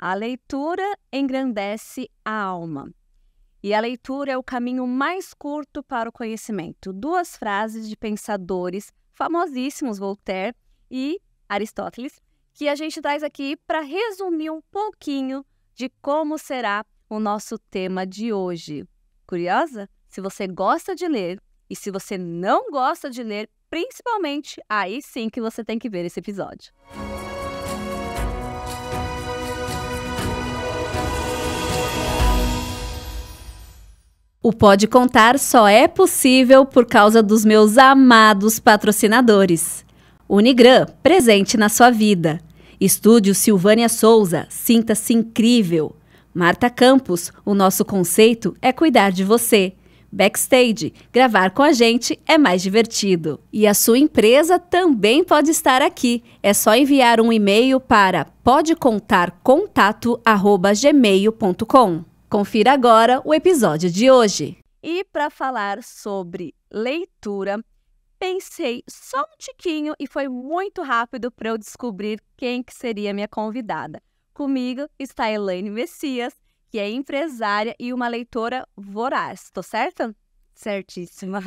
A leitura engrandece a alma. E a leitura é o caminho mais curto para o conhecimento. 2 frases de pensadores famosíssimos, Voltaire e Aristóteles, que a gente traz aqui para resumir um pouquinho de como será o nosso tema de hoje. Curiosa? Se você gosta de ler e se você não gosta de ler, principalmente, aí sim que você tem que ver esse episódio. O Pode Contar só é possível por causa dos meus amados patrocinadores. Unigran, presente na sua vida. Estúdio Silvânia Souza, sinta-se incrível. Marta Campos, o nosso conceito é cuidar de você. Backstage, gravar com a gente é mais divertido. E a sua empresa também pode estar aqui. É só enviar um e-mail para podecontarcontato@gmail.com. Confira agora o episódio de hoje. E para falar sobre leitura, pensei só um tiquinho e foi muito rápido para eu descobrir quem que seria minha convidada. Comigo está a Elaine Messias, que é empresária e uma leitora voraz. Tô certa? Certíssima.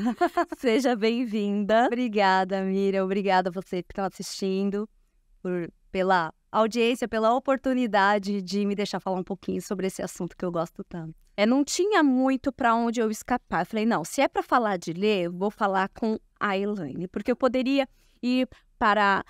Seja bem-vinda. Obrigada, Miriam. Obrigada a você que está assistindo, pela audiência, pela oportunidade de me deixar falar um pouquinho sobre esse assunto que eu gosto tanto. Não tinha muito para onde eu escapar. Eu falei, não, se é para falar de ler, vou falar com a Elaine, porque eu poderia ir para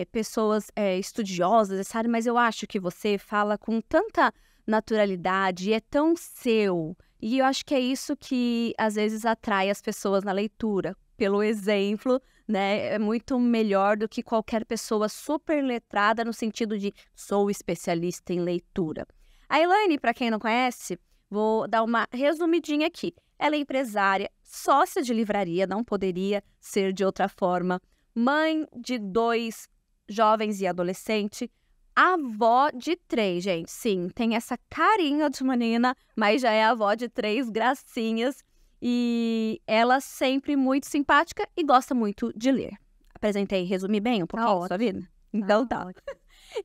pessoas estudiosas dessa área, mas eu acho que você fala com tanta naturalidade e é tão seu. E eu acho que é isso que às vezes atrai as pessoas na leitura, pelo exemplo, né? É muito melhor do que qualquer pessoa super letrada no sentido de sou especialista em leitura. A Elaine, para quem não conhece, vou dar uma resumidinha aqui. Ela é empresária, sócia de livraria, não poderia ser de outra forma, mãe de 2 jovens e adolescente, avó de 3, gente. Sim, tem essa carinha de menina, mas já é avó de 3 gracinhas. E ela sempre muito simpática e gosta muito de ler. Apresentei e resumi bem um pouquinho da sua vida? Então tá.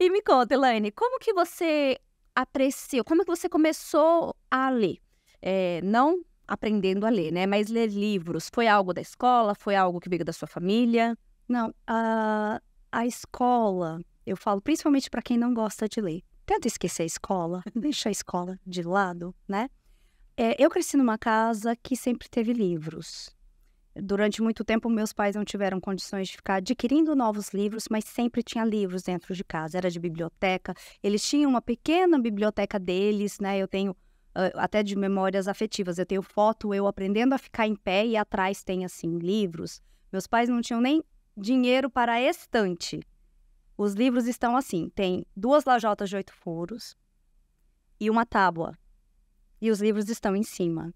E me conta, Elaine, como que você apreciou, como que você começou a ler? Não aprendendo a ler, né? Mas ler livros. Foi algo da escola? Foi algo que veio da sua família? Não, a escola, eu falo principalmente para quem não gosta de ler. Tenta esquecer a escola, deixa a escola de lado, né? Eu cresci numa casa que sempre teve livros. Durante muito tempo, meus pais não tiveram condições de ficar adquirindo novos livros, mas sempre tinha livros dentro de casa. Era de biblioteca. Eles tinham uma pequena biblioteca deles, né? Eu tenho até de memórias afetivas. Eu tenho foto eu aprendendo a ficar em pé e atrás tem, assim, livros. Meus pais não tinham nem dinheiro para a estante. Os livros estão assim, tem 2 lajotas de 8 furos e uma tábua. E os livros estão em cima.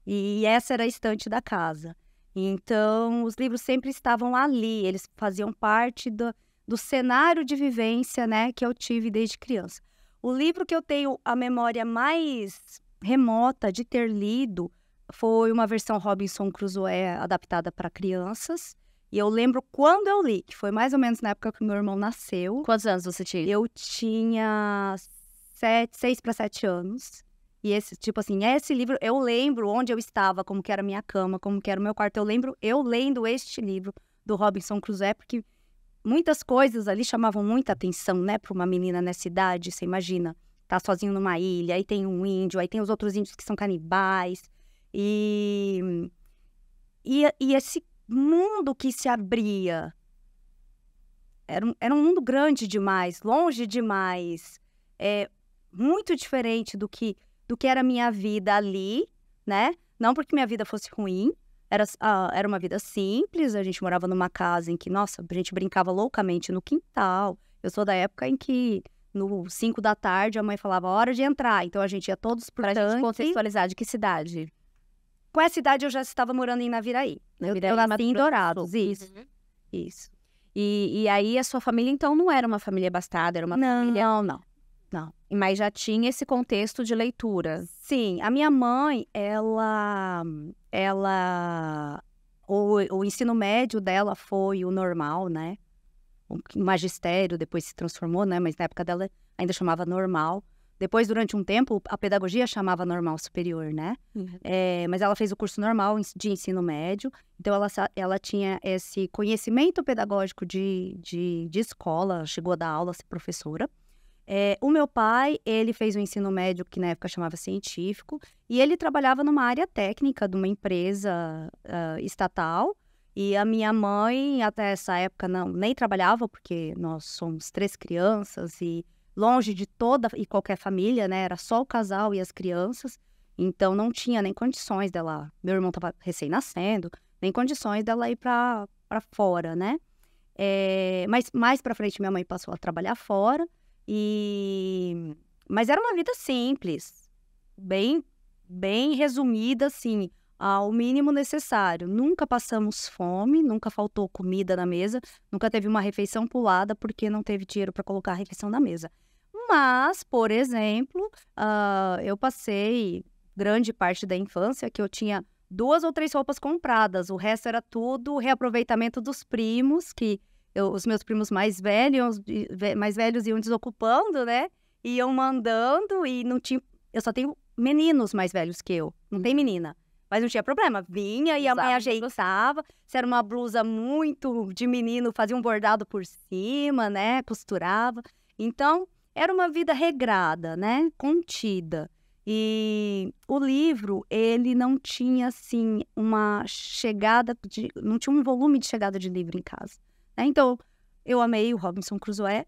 E essa era a estante da casa. Então, os livros sempre estavam ali. Eles faziam parte do cenário de vivência, né, que eu tive desde criança. O livro que eu tenho a memória mais remota de ter lido foi uma versão Robinson Crusoe adaptada para crianças. E eu lembro quando eu li, que foi mais ou menos na época que meu irmão nasceu. Quantos anos você tinha? Eu tinha 6 para 7 anos. E esse livro, eu lembro onde eu estava, como que era a minha cama, como que era o meu quarto. Eu lembro eu lendo este livro do Robinson Crusoe, porque muitas coisas ali chamavam muita atenção, né, para uma menina nessa idade. Você imagina, tá sozinho numa ilha, aí tem um índio, aí tem os outros índios que são canibais. E esse mundo que se abria era um mundo grande demais, longe demais, muito diferente do que era a minha vida ali, né? Não porque minha vida fosse ruim, era uma vida simples, a gente morava numa casa em que, nossa, a gente brincava loucamente no quintal. Eu sou da época em que, no 5 da tarde, a mãe falava, hora de entrar, então a gente ia todos pro tanque. Pra gente contextualizar, de que cidade? Com essa idade eu já estava morando em Naviraí. Eu nasci em Dourados, isso. Uhum. Isso. E aí a sua família, então, não era uma família abastada, era uma família... Não. Mas já tinha esse contexto de leitura. Sim, a minha mãe, o ensino médio dela foi o normal, né? O magistério depois se transformou, né? Mas na época dela ainda chamava normal. Depois, durante um tempo, a pedagogia chamava normal superior, né? Mas ela fez o curso normal de ensino médio, então ela tinha esse conhecimento pedagógico de escola, chegou a dar aula, ser professora. O meu pai, ele fez o ensino médio, que na época chamava científico, e ele trabalhava numa área técnica de uma empresa estatal. E a minha mãe, até essa época, nem trabalhava, porque nós somos 3 crianças e longe de toda e qualquer família, né? Era só o casal e as crianças. Então, não tinha nem condições dela... Meu irmão estava recém-nascendo, nem condições dela ir para fora, né? Mas mais para frente, minha mãe passou a trabalhar fora. Mas era uma vida simples, bem resumida, assim, ao mínimo necessário. Nunca passamos fome, nunca faltou comida na mesa, nunca teve uma refeição pulada porque não teve dinheiro para colocar a refeição na mesa. Mas, por exemplo, eu passei grande parte da infância que eu tinha 2 ou 3 roupas compradas, o resto era tudo reaproveitamento dos primos, que os meus primos mais velhos iam desocupando, né? Iam mandando e não tinha... Eu só tenho meninos mais velhos que eu, não tem menina. Mas não tinha problema, vinha e a mãe ajeitava. Se era uma blusa muito de menino, fazia um bordado por cima, né? Costurava. Então, era uma vida regrada, né? Contida. E o livro, ele não tinha, assim, uma chegada... Não tinha um volume de chegada de livro em casa. Então, eu amei o Robinson Crusoe.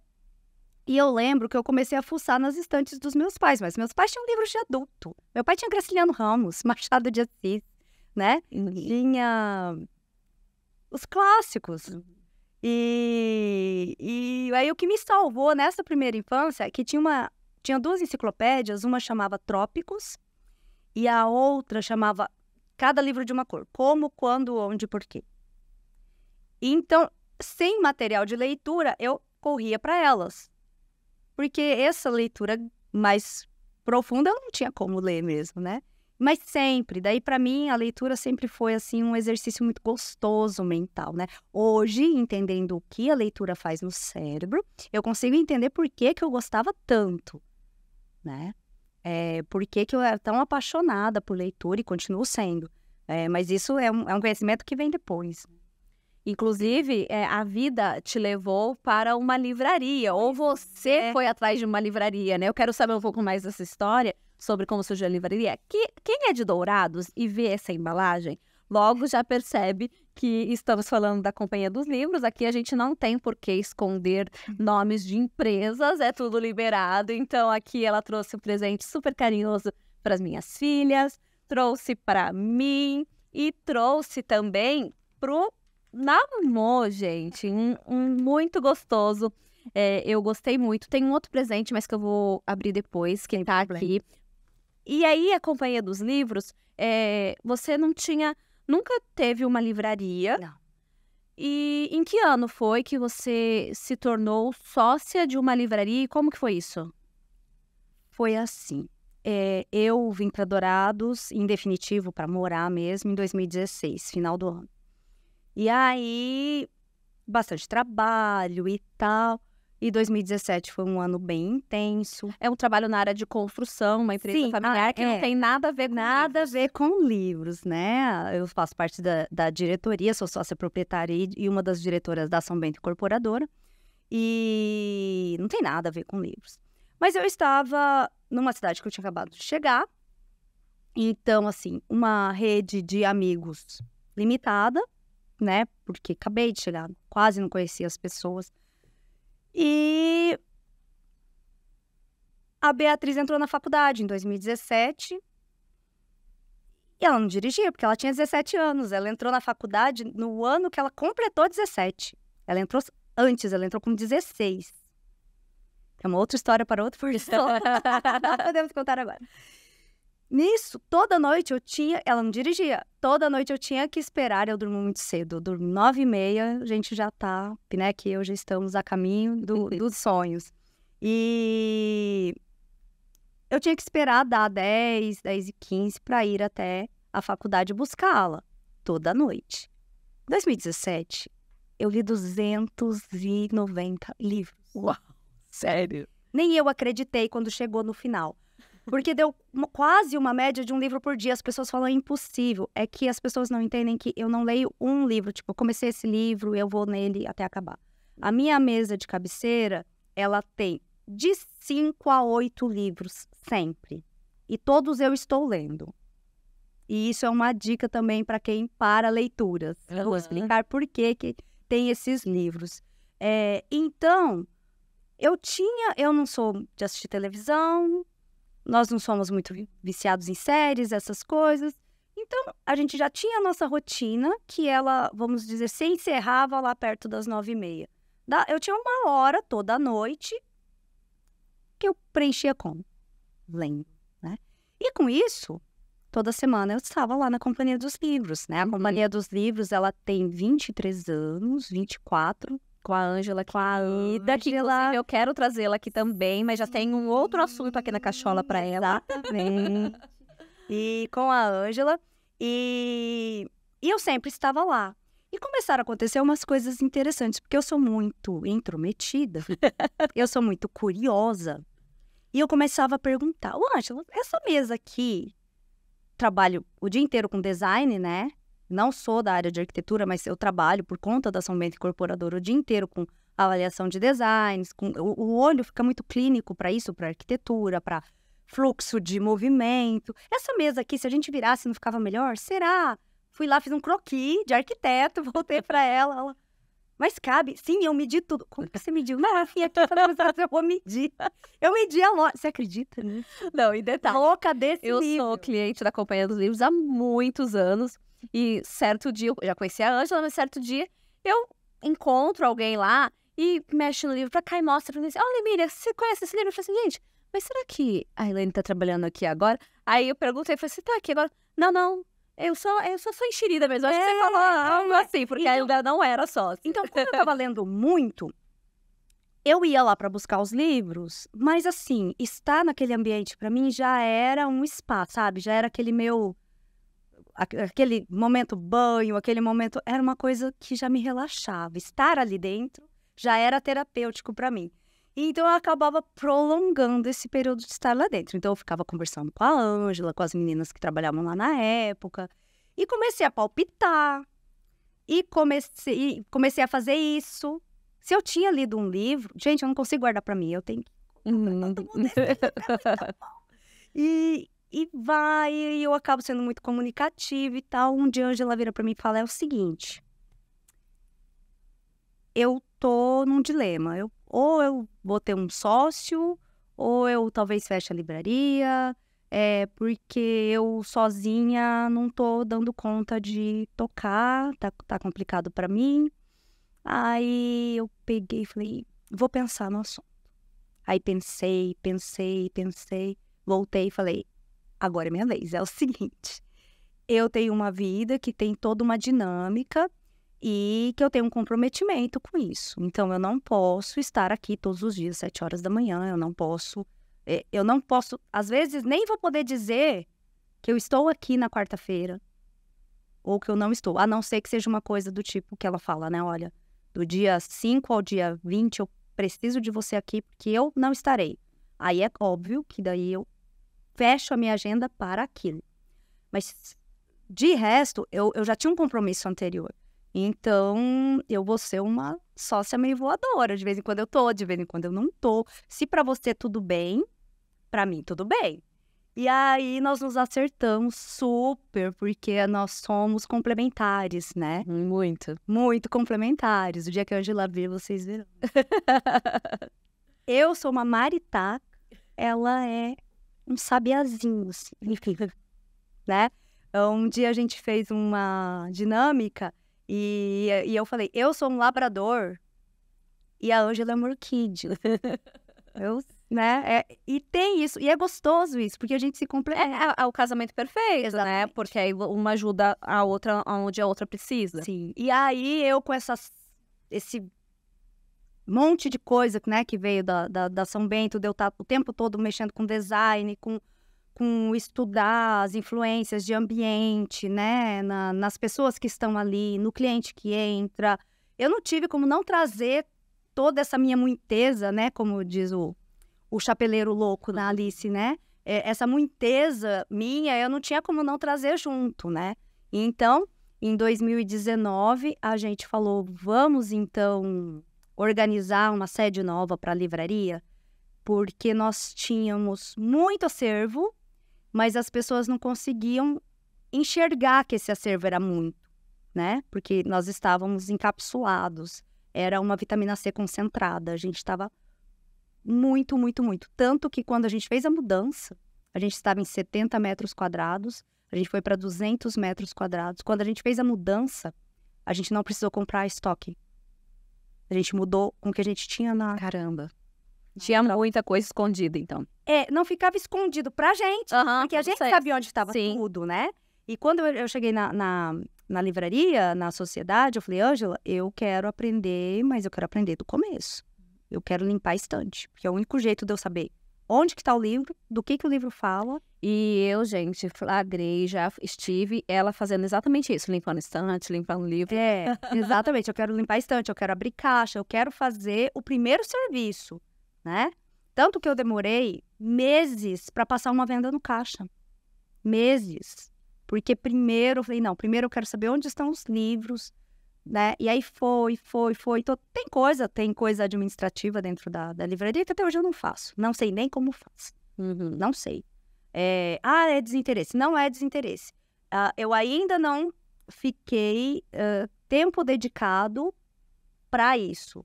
E eu lembro que eu comecei a fuçar nas estantes dos meus pais, mas meus pais tinham livros de adulto. Meu pai tinha Graciliano Ramos, Machado de Assis, né? Tinha os clássicos. E aí o que me salvou nessa primeira infância é que tinha 2 enciclopédias, uma chamava Trópicos e a outra chamava Cada Livro de uma Cor. Como, quando, onde, por quê. Então, sem material de leitura, eu corria para elas. Porque essa leitura mais profunda eu não tinha como ler mesmo, né? Mas sempre, daí para mim a leitura sempre foi assim um exercício muito gostoso mental, né? Hoje, entendendo o que a leitura faz no cérebro, eu consigo entender por que eu gostava tanto, né? Por que eu era tão apaixonada por leitura e continuo sendo. Mas isso é um conhecimento que vem depois. Inclusive, a vida te levou para uma livraria, ou você foi atrás de uma livraria, né? Eu quero saber um pouco mais dessa história, sobre como surgiu a livraria. Quem é de Dourados e vê essa embalagem, logo já percebe que estamos falando da Companhia dos Livros. Aqui a gente não tem por que esconder nomes de empresas, é tudo liberado. Então, aqui ela trouxe um presente super carinhoso para as minhas filhas, trouxe para mim e trouxe também pro Namô, gente, um muito gostoso. Eu gostei muito. Tem um outro presente, mas que eu vou abrir depois, que tá aqui. E aí, a Companhia dos Livros, você nunca teve uma livraria? Não. E em que ano foi que você se tornou sócia de uma livraria e como que foi isso? Foi assim. Eu vim para Dourados, em definitivo, para morar mesmo, em 2016, final do ano. E aí, bastante trabalho e tal. E 2017 foi um ano bem intenso. É um trabalho na área de construção, uma empresa familiar que não tem nada a ver com nada a ver com livros, né? Eu faço parte da diretoria, sou sócia proprietária e uma das diretoras da São Bento Incorporadora. E não tem nada a ver com livros. Mas eu estava numa cidade que eu tinha acabado de chegar. Então, assim, uma rede de amigos limitada, né? Porque acabei de chegar, quase não conhecia as pessoas. E a Beatriz entrou na faculdade em 2017 e ela não dirigia, porque ela tinha 17 anos. Ela entrou na faculdade no ano que ela completou 17. Ela entrou antes, ela entrou com 16. É uma outra história para outra pessoa. Podemos contar agora. Nisso, toda noite ela não dirigia, toda noite eu tinha que esperar, eu durmo muito cedo, eu durmo 9h30, a gente já tá, né, que hoje estamos a caminho dos sonhos. E eu tinha que esperar dar 10h15 para ir até a faculdade buscá-la, toda noite. Em 2017, eu li 290 livros. Uau, sério? Nem eu acreditei quando chegou no final. Porque deu quase uma média de um livro por dia. As pessoas falam, é impossível. É que as pessoas não entendem que eu não leio um livro. Tipo, eu comecei esse livro, eu vou nele até acabar. A minha mesa de cabeceira, ela tem de 5 a 8 livros, sempre. E todos eu estou lendo. E isso é uma dica também para quem para leituras. Vou explicar por que tem esses livros. Então, eu não sou de assistir televisão, nós não somos muito viciados em séries, essas coisas. Então, a gente já tinha a nossa rotina, que ela, vamos dizer, se encerrava lá perto das 9h30. Eu tinha uma hora toda noite que eu preenchia com lendo, né? E com isso, toda semana eu estava lá na Companhia dos Livros, né? A Companhia dos Livros, ela tem 23 anos, 24, com a Ângela, que inclusive eu quero trazê-la aqui também, mas já tem um outro assunto aqui na cachola para ela. Exatamente. E com a Ângela, e eu sempre estava lá. E começaram a acontecer umas coisas interessantes, porque eu sou muito intrometida, eu sou muito curiosa, e eu começava a perguntar, Ângela, essa mesa aqui, trabalho o dia inteiro com design, né? Não sou da área de arquitetura, mas eu trabalho por conta da São Bento Incorporadora o dia inteiro com avaliação de designs. O olho fica muito clínico para isso, para arquitetura, para fluxo de movimento. Essa mesa aqui, se a gente virasse, não ficava melhor? Será? Fui lá, fiz um croquis de arquiteto, voltei para ela. Mas cabe? Sim, eu medi tudo. Como que você mediu? Não, aqui, eu vou medir. Eu medi a loja. Você acredita nisso? Não, e detalhe. Louca desse eu nível. sou cliente da Companhia dos Livros há muitos anos. E certo dia, eu já conheci a Ângela, mas certo dia eu encontro alguém lá e mexe no livro pra cá e mostra pra mim assim, olha, Emília, você conhece esse livro? Eu falei assim, gente, mas será que a Elaine tá trabalhando aqui agora? Aí eu perguntei, falei, você tá aqui agora? Não, eu só sou enxerida mesmo. Acho que você falou algo assim, porque então, ainda não era sócia. Então, como eu tava lendo muito, eu ia lá pra buscar os livros, mas assim, estar naquele ambiente pra mim já era um spa, sabe? Já era aquele momento banho, aquele momento... Era uma coisa que já me relaxava. Estar ali dentro já era terapêutico para mim. Então, eu acabava prolongando esse período de estar lá dentro. Então, eu ficava conversando com a Ângela, com as meninas que trabalhavam lá na época. E comecei a palpitar. E comecei a fazer isso. Se eu tinha lido um livro... Gente, eu não consigo guardar para mim. Eu tenho que... E eu acabo sendo muito comunicativa e tal. Um dia a Ângela vira pra mim e fala, é o seguinte, eu tô num dilema, ou eu vou ter um sócio, ou eu talvez feche a livraria, porque eu sozinha não tô dando conta de tocar, tá complicado pra mim. Aí eu peguei e falei, vou pensar no assunto. Aí pensei, voltei e falei, agora é minha vez. É o seguinte, eu tenho uma vida que tem toda uma dinâmica e que eu tenho um comprometimento com isso. Então, eu não posso estar aqui todos os dias, 7 horas da manhã. Eu não posso, às vezes, nem vou poder dizer que eu estou aqui na quarta-feira ou que eu não estou. A não ser que seja uma coisa do tipo que ela fala, né? Olha, do dia 5 ao dia 20, eu preciso de você aqui porque eu não estarei. Aí é óbvio que daí eu fecho a minha agenda para aquilo. Mas, de resto, eu já tinha um compromisso anterior. Então, eu vou ser uma sócia meio voadora. De vez em quando eu tô, de vez em quando eu não tô. Se para você tudo bem, para mim tudo bem. E aí, nós nos acertamos super, porque nós somos complementares, né? Muito. Muito complementares. O dia que a Angela vir, vocês verão. Eu sou uma maritaca, ela é um sabiazinho, assim, né? Um dia a gente fez uma dinâmica e eu falei, eu sou um labrador e a Ângela é uma orquídea. Né? E tem isso, e é gostoso isso, porque a gente se complementa. É o casamento perfeito, exatamente, né? Porque aí uma ajuda a outra onde a outra precisa. Sim, e aí eu com esse monte de coisa, né, que veio da São Bento, de eu estar o tempo todo mexendo com design, com estudar as influências de ambiente, né, nas pessoas que estão ali, no cliente que entra. Eu não tive como não trazer toda essa minha muiteza, né, como diz o o chapeleiro louco da Alice, né? Essa muiteza minha, eu não tinha como não trazer junto, né? Então, em 2019, a gente falou, vamos então organizar uma sede nova para a livraria, porque nós tínhamos muito acervo, mas as pessoas não conseguiam enxergar que esse acervo era muito, né? Porque nós estávamos encapsulados, era uma vitamina C concentrada, a gente estava muito, muito, muito. Tanto que quando a gente fez a mudança, a gente estava em 70 metros quadrados, a gente foi para 200 metros quadrados. Quando a gente fez a mudança, a gente não precisou comprar estoque. A gente mudou com o que a gente tinha na... Caramba. Tinha muita coisa escondida, então. Não ficava escondido pra gente, porque a gente sabia onde estava tudo, né? E quando eu cheguei na livraria, na sociedade, eu falei, Ângela, eu quero aprender, mas eu quero aprender do começo. Eu quero limpar a estante, porque é o único jeito de eu saber onde que tá o livro, do que o livro fala. E eu, gente, flagrei, já estive ela fazendo exatamente isso, limpando estante, limpando livro. Exatamente, eu quero limpar a estante, eu quero abrir caixa, eu quero fazer o primeiro serviço, né? Tanto que eu demorei meses para passar uma venda no caixa. Meses. Porque primeiro eu falei, não, primeiro eu quero saber onde estão os livros, né? E aí foi. Então, tem coisa administrativa dentro da livraria que até hoje eu não faço. Não sei nem como faço. Não sei. É desinteresse. Não é desinteresse. Eu ainda não fiquei tempo dedicado para isso.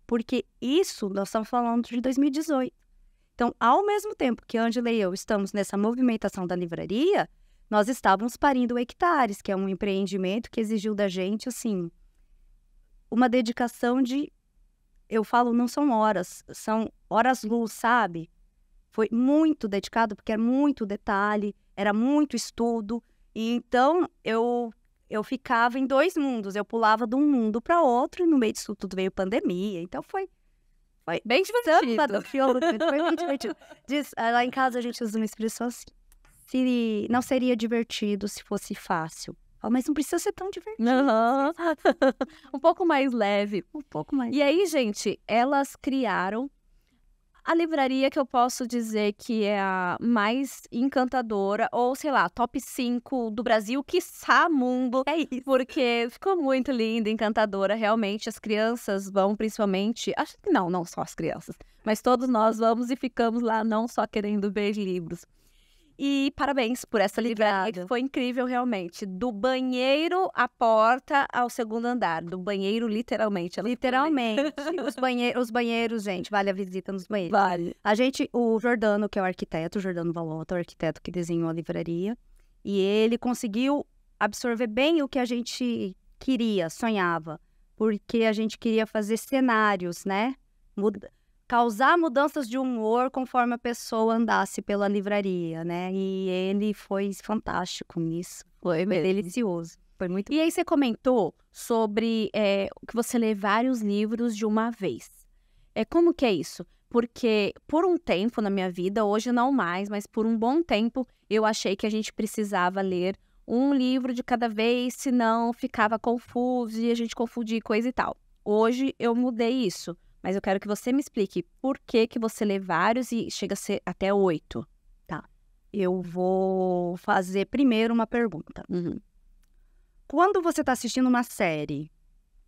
Porque isso, nós estamos falando de 2018. Então, ao mesmo tempo que a Ângela e eu estamos nessa movimentação da livraria, nós estávamos parindo Hectares, que é um empreendimento que exigiu da gente, assim, uma dedicação de... Eu falo, não são horas, são horas-luz, sabe? Foi muito dedicado, porque era muito detalhe, era muito estudo. E então, eu ficava em dois mundos. Eu pulava de um mundo para outro, e no meio disso tudo veio pandemia. Então, foi bem divertido. Foi bem divertido. Lá em casa, a gente usa uma expressão assim. Não seria divertido se fosse fácil. Mas não precisa ser tão divertido. Um pouco mais leve. Um pouco mais. E aí, gente, elas criaram a livraria que eu posso dizer que é a mais encantadora, ou sei lá, top 5 do Brasil, quiçá mundo. É isso. Porque ficou muito linda, encantadora, realmente. As crianças vão principalmente... Acho que não só as crianças. Mas todos nós vamos e ficamos lá não só querendo ver livros. E parabéns por essa livraria, que foi incrível realmente. Do banheiro à porta ao segundo andar. Do banheiro, literalmente. Literalmente. Os banheiros, gente, vale a visita nos banheiros. Vale. O Jordano, que é o arquiteto, o Jordano Valota, o arquiteto que desenhou a livraria, e ele conseguiu absorver bem o que a gente queria, sonhava. Porque a gente queria fazer cenários, né? Causar mudanças de humor conforme a pessoa andasse pela livraria, né? E ele foi fantástico nisso. Foi delicioso. Foi muito... E aí você comentou sobre que você lê vários livros de uma vez. Como que é isso? Porque por um tempo na minha vida, hoje não mais, mas por um bom tempo, eu achei que a gente precisava ler um livro de cada vez, senão ficava confuso e a gente confundia coisa e tal. Hoje eu mudei isso. Mas eu quero que você me explique por que você lê vários e chega a ser até 8. Tá. Eu vou fazer primeiro uma pergunta. Quando você está assistindo uma série,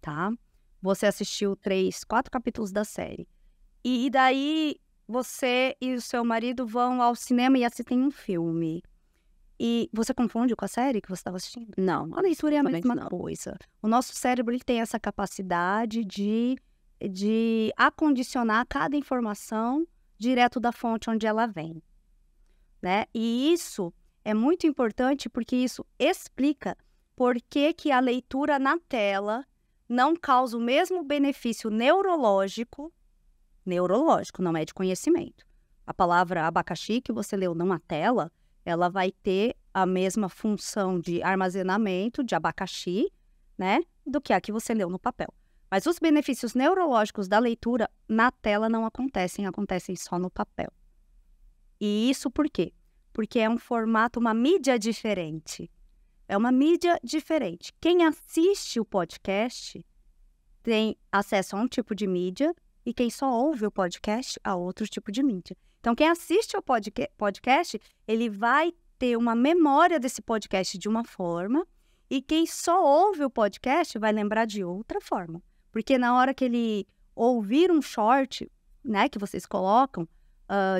tá? Você assistiu 3, 4 capítulos da série. E daí você e o seu marido vão ao cinema e assistem um filme. E você confunde com a série que você estava assistindo? Não. A leitura é a mesma coisa. O nosso cérebro ele tem essa capacidade de acondicionar cada informação direto da fonte onde ela vem, né? E isso é muito importante porque isso explica por que a leitura na tela não causa o mesmo benefício neurológico, não é de conhecimento. A palavra abacaxi que você leu numa tela, ela vai ter a mesma função de armazenamento de abacaxi, né? Do que a que você leu no papel. Mas os benefícios neurológicos da leitura na tela não acontecem só no papel. E isso por quê? Porque é um formato, uma mídia diferente. É uma mídia diferente. Quem assiste o podcast tem acesso a um tipo de mídia E quem só ouve o podcast, há outro tipo de mídia. Então, quem assiste ao podcast, ele vai ter uma memória desse podcast de uma forma, e quem só ouve o podcast vai lembrar de outra forma. Porque na hora que ele ouvir um short, né, que vocês colocam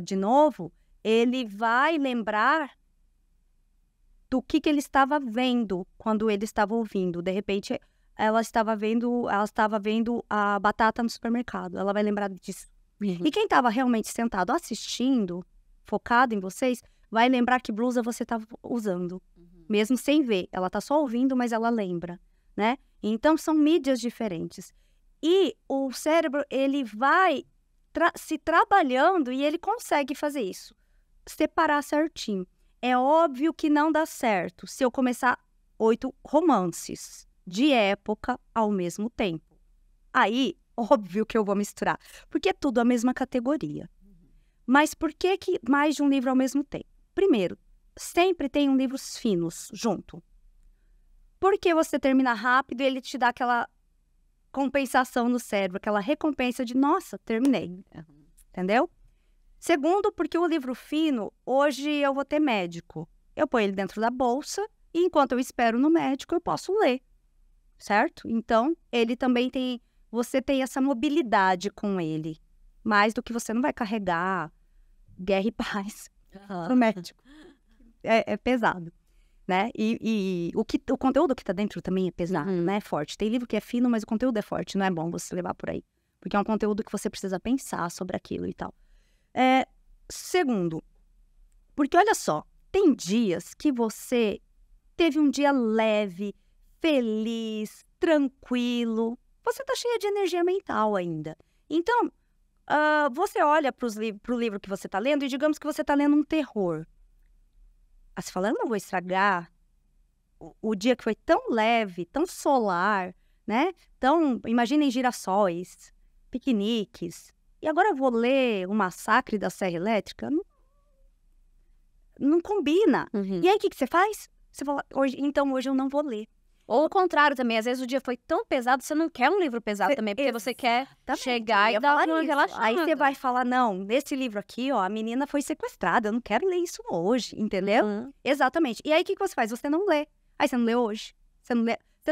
de novo, ele vai lembrar do que ele estava vendo quando ele estava ouvindo. De repente, ela estava vendo a batata no supermercado. Ela vai lembrar disso. E quem estava realmente sentado assistindo, focado em vocês, vai lembrar que blusa você estava usando. Mesmo sem ver. Ela está só ouvindo, mas ela lembra, né? Então, são mídias diferentes. E o cérebro, ele vai se trabalhando e ele consegue fazer isso. Separar certinho. É óbvio que não dá certo se eu começar 8 romances de época ao mesmo tempo. Aí, óbvio que eu vou misturar, porque é tudo a mesma categoria. Mas por que mais de um livro ao mesmo tempo? Primeiro, sempre tem livros finos junto. Porque você termina rápido e ele te dá aquela compensação no cérebro, aquela recompensa de, nossa, terminei. Entendeu? Segundo, porque o livro fino, hoje eu vou ter médico. Eu ponho ele dentro da bolsa e enquanto eu espero no médico, eu posso ler. Certo? Então, ele também tem... Você tem essa mobilidade com ele. Mais do que você não vai carregar Guerra e Paz no médico. É pesado, né? E o conteúdo que tá dentro também é pesado, né? É forte. Tem livro que é fino, mas o conteúdo é forte. Não é bom você levar por aí. Porque é um conteúdo que você precisa pensar sobre aquilo e tal. Segundo, porque olha só, tem dias que você teve um dia leve, feliz, tranquilo, você tá cheia de energia mental ainda. Então, você olha pro livro que você tá lendo e digamos que você tá lendo um terror. Você fala, eu não vou estragar o dia que foi tão leve, tão solar, né? Então, imaginem girassóis, piqueniques. E agora eu vou ler O Massacre da Serra Elétrica? Não combina. E aí, o que você faz? Você fala, hoje eu não vou ler. Ou o contrário também, às vezes o dia foi tão pesado, você não quer um livro pesado também, porque você quer chegar e dar uma relaxada. Aí você vai falar, não, nesse livro aqui, ó, a menina foi sequestrada, eu não quero ler isso hoje, entendeu? Exatamente. E aí, o que você faz? Você não lê. Aí você não lê hoje. Você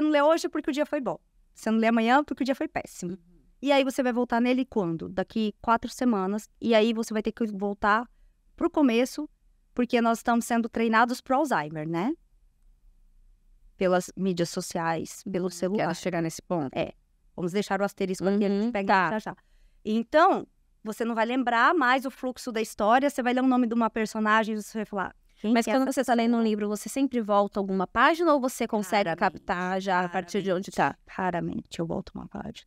não lê hoje porque o dia foi bom. Você não lê amanhã porque o dia foi péssimo. E aí você vai voltar nele quando? Daqui 4 semanas. E aí você vai ter que voltar pro começo, porque nós estamos sendo treinados pro Alzheimer, né? Pelas mídias sociais, pelo celular. Quero chegar nesse ponto. Vamos deixar o asterisco aqui, a gente pega já. Então, você não vai lembrar mais o fluxo da história, você vai ler o nome de uma personagem e você vai falar... Mas quando você está lendo um livro, você sempre volta alguma página ou você consegue captar já a partir de onde está? Raramente eu volto uma página.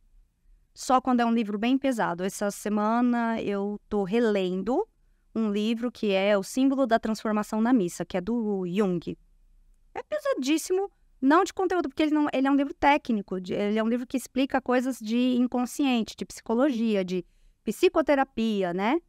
Só quando é um livro bem pesado. Essa semana eu tô relendo um livro que é O Símbolo da Transformação na Missa, que é do Jung. É pesadíssimo, não de conteúdo, porque ele é um livro técnico, ele é um livro que explica coisas de inconsciente, de psicologia, de psicoterapia, né?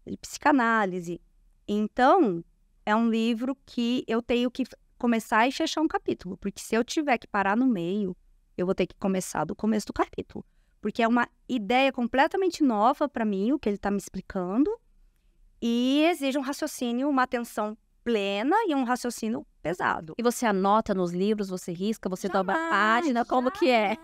De psicanálise. Então, é um livro que eu tenho que começar e fechar um capítulo, porque se eu tiver que parar no meio, eu vou ter que começar do começo do capítulo. Porque é uma ideia completamente nova para mim, o que ele está me explicando, e exige um raciocínio, uma atenção plena e um raciocínio pesado. E você anota nos livros, você risca, você dobra a página, como que é?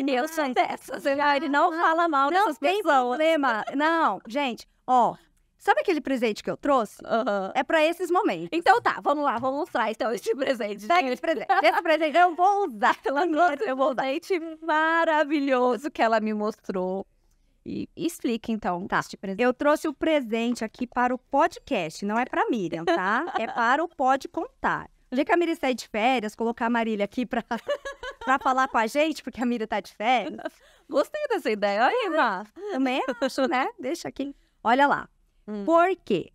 Eu sou dessas. Ele não fala mal dessas pessoas. Não tem problema. Não, gente, ó... Sabe aquele presente que eu trouxe? É pra esses momentos. Então tá, vamos lá, vamos mostrar então esse presente. Pega esse presente. Esse presente eu vou usar. Eu vou usar. Esse maravilhoso que ela me mostrou. E explica então. Tá. Eu trouxe o presente aqui para o podcast. Não é pra Miriam, tá? É para o Pode Contar. No dia que a Miriam sair de férias, colocar a Marília aqui pra falar com a gente, porque a Miriam tá de férias. Gostei dessa ideia. Aí, Má. Também acho, né? Deixa aqui. Olha lá. Por quê?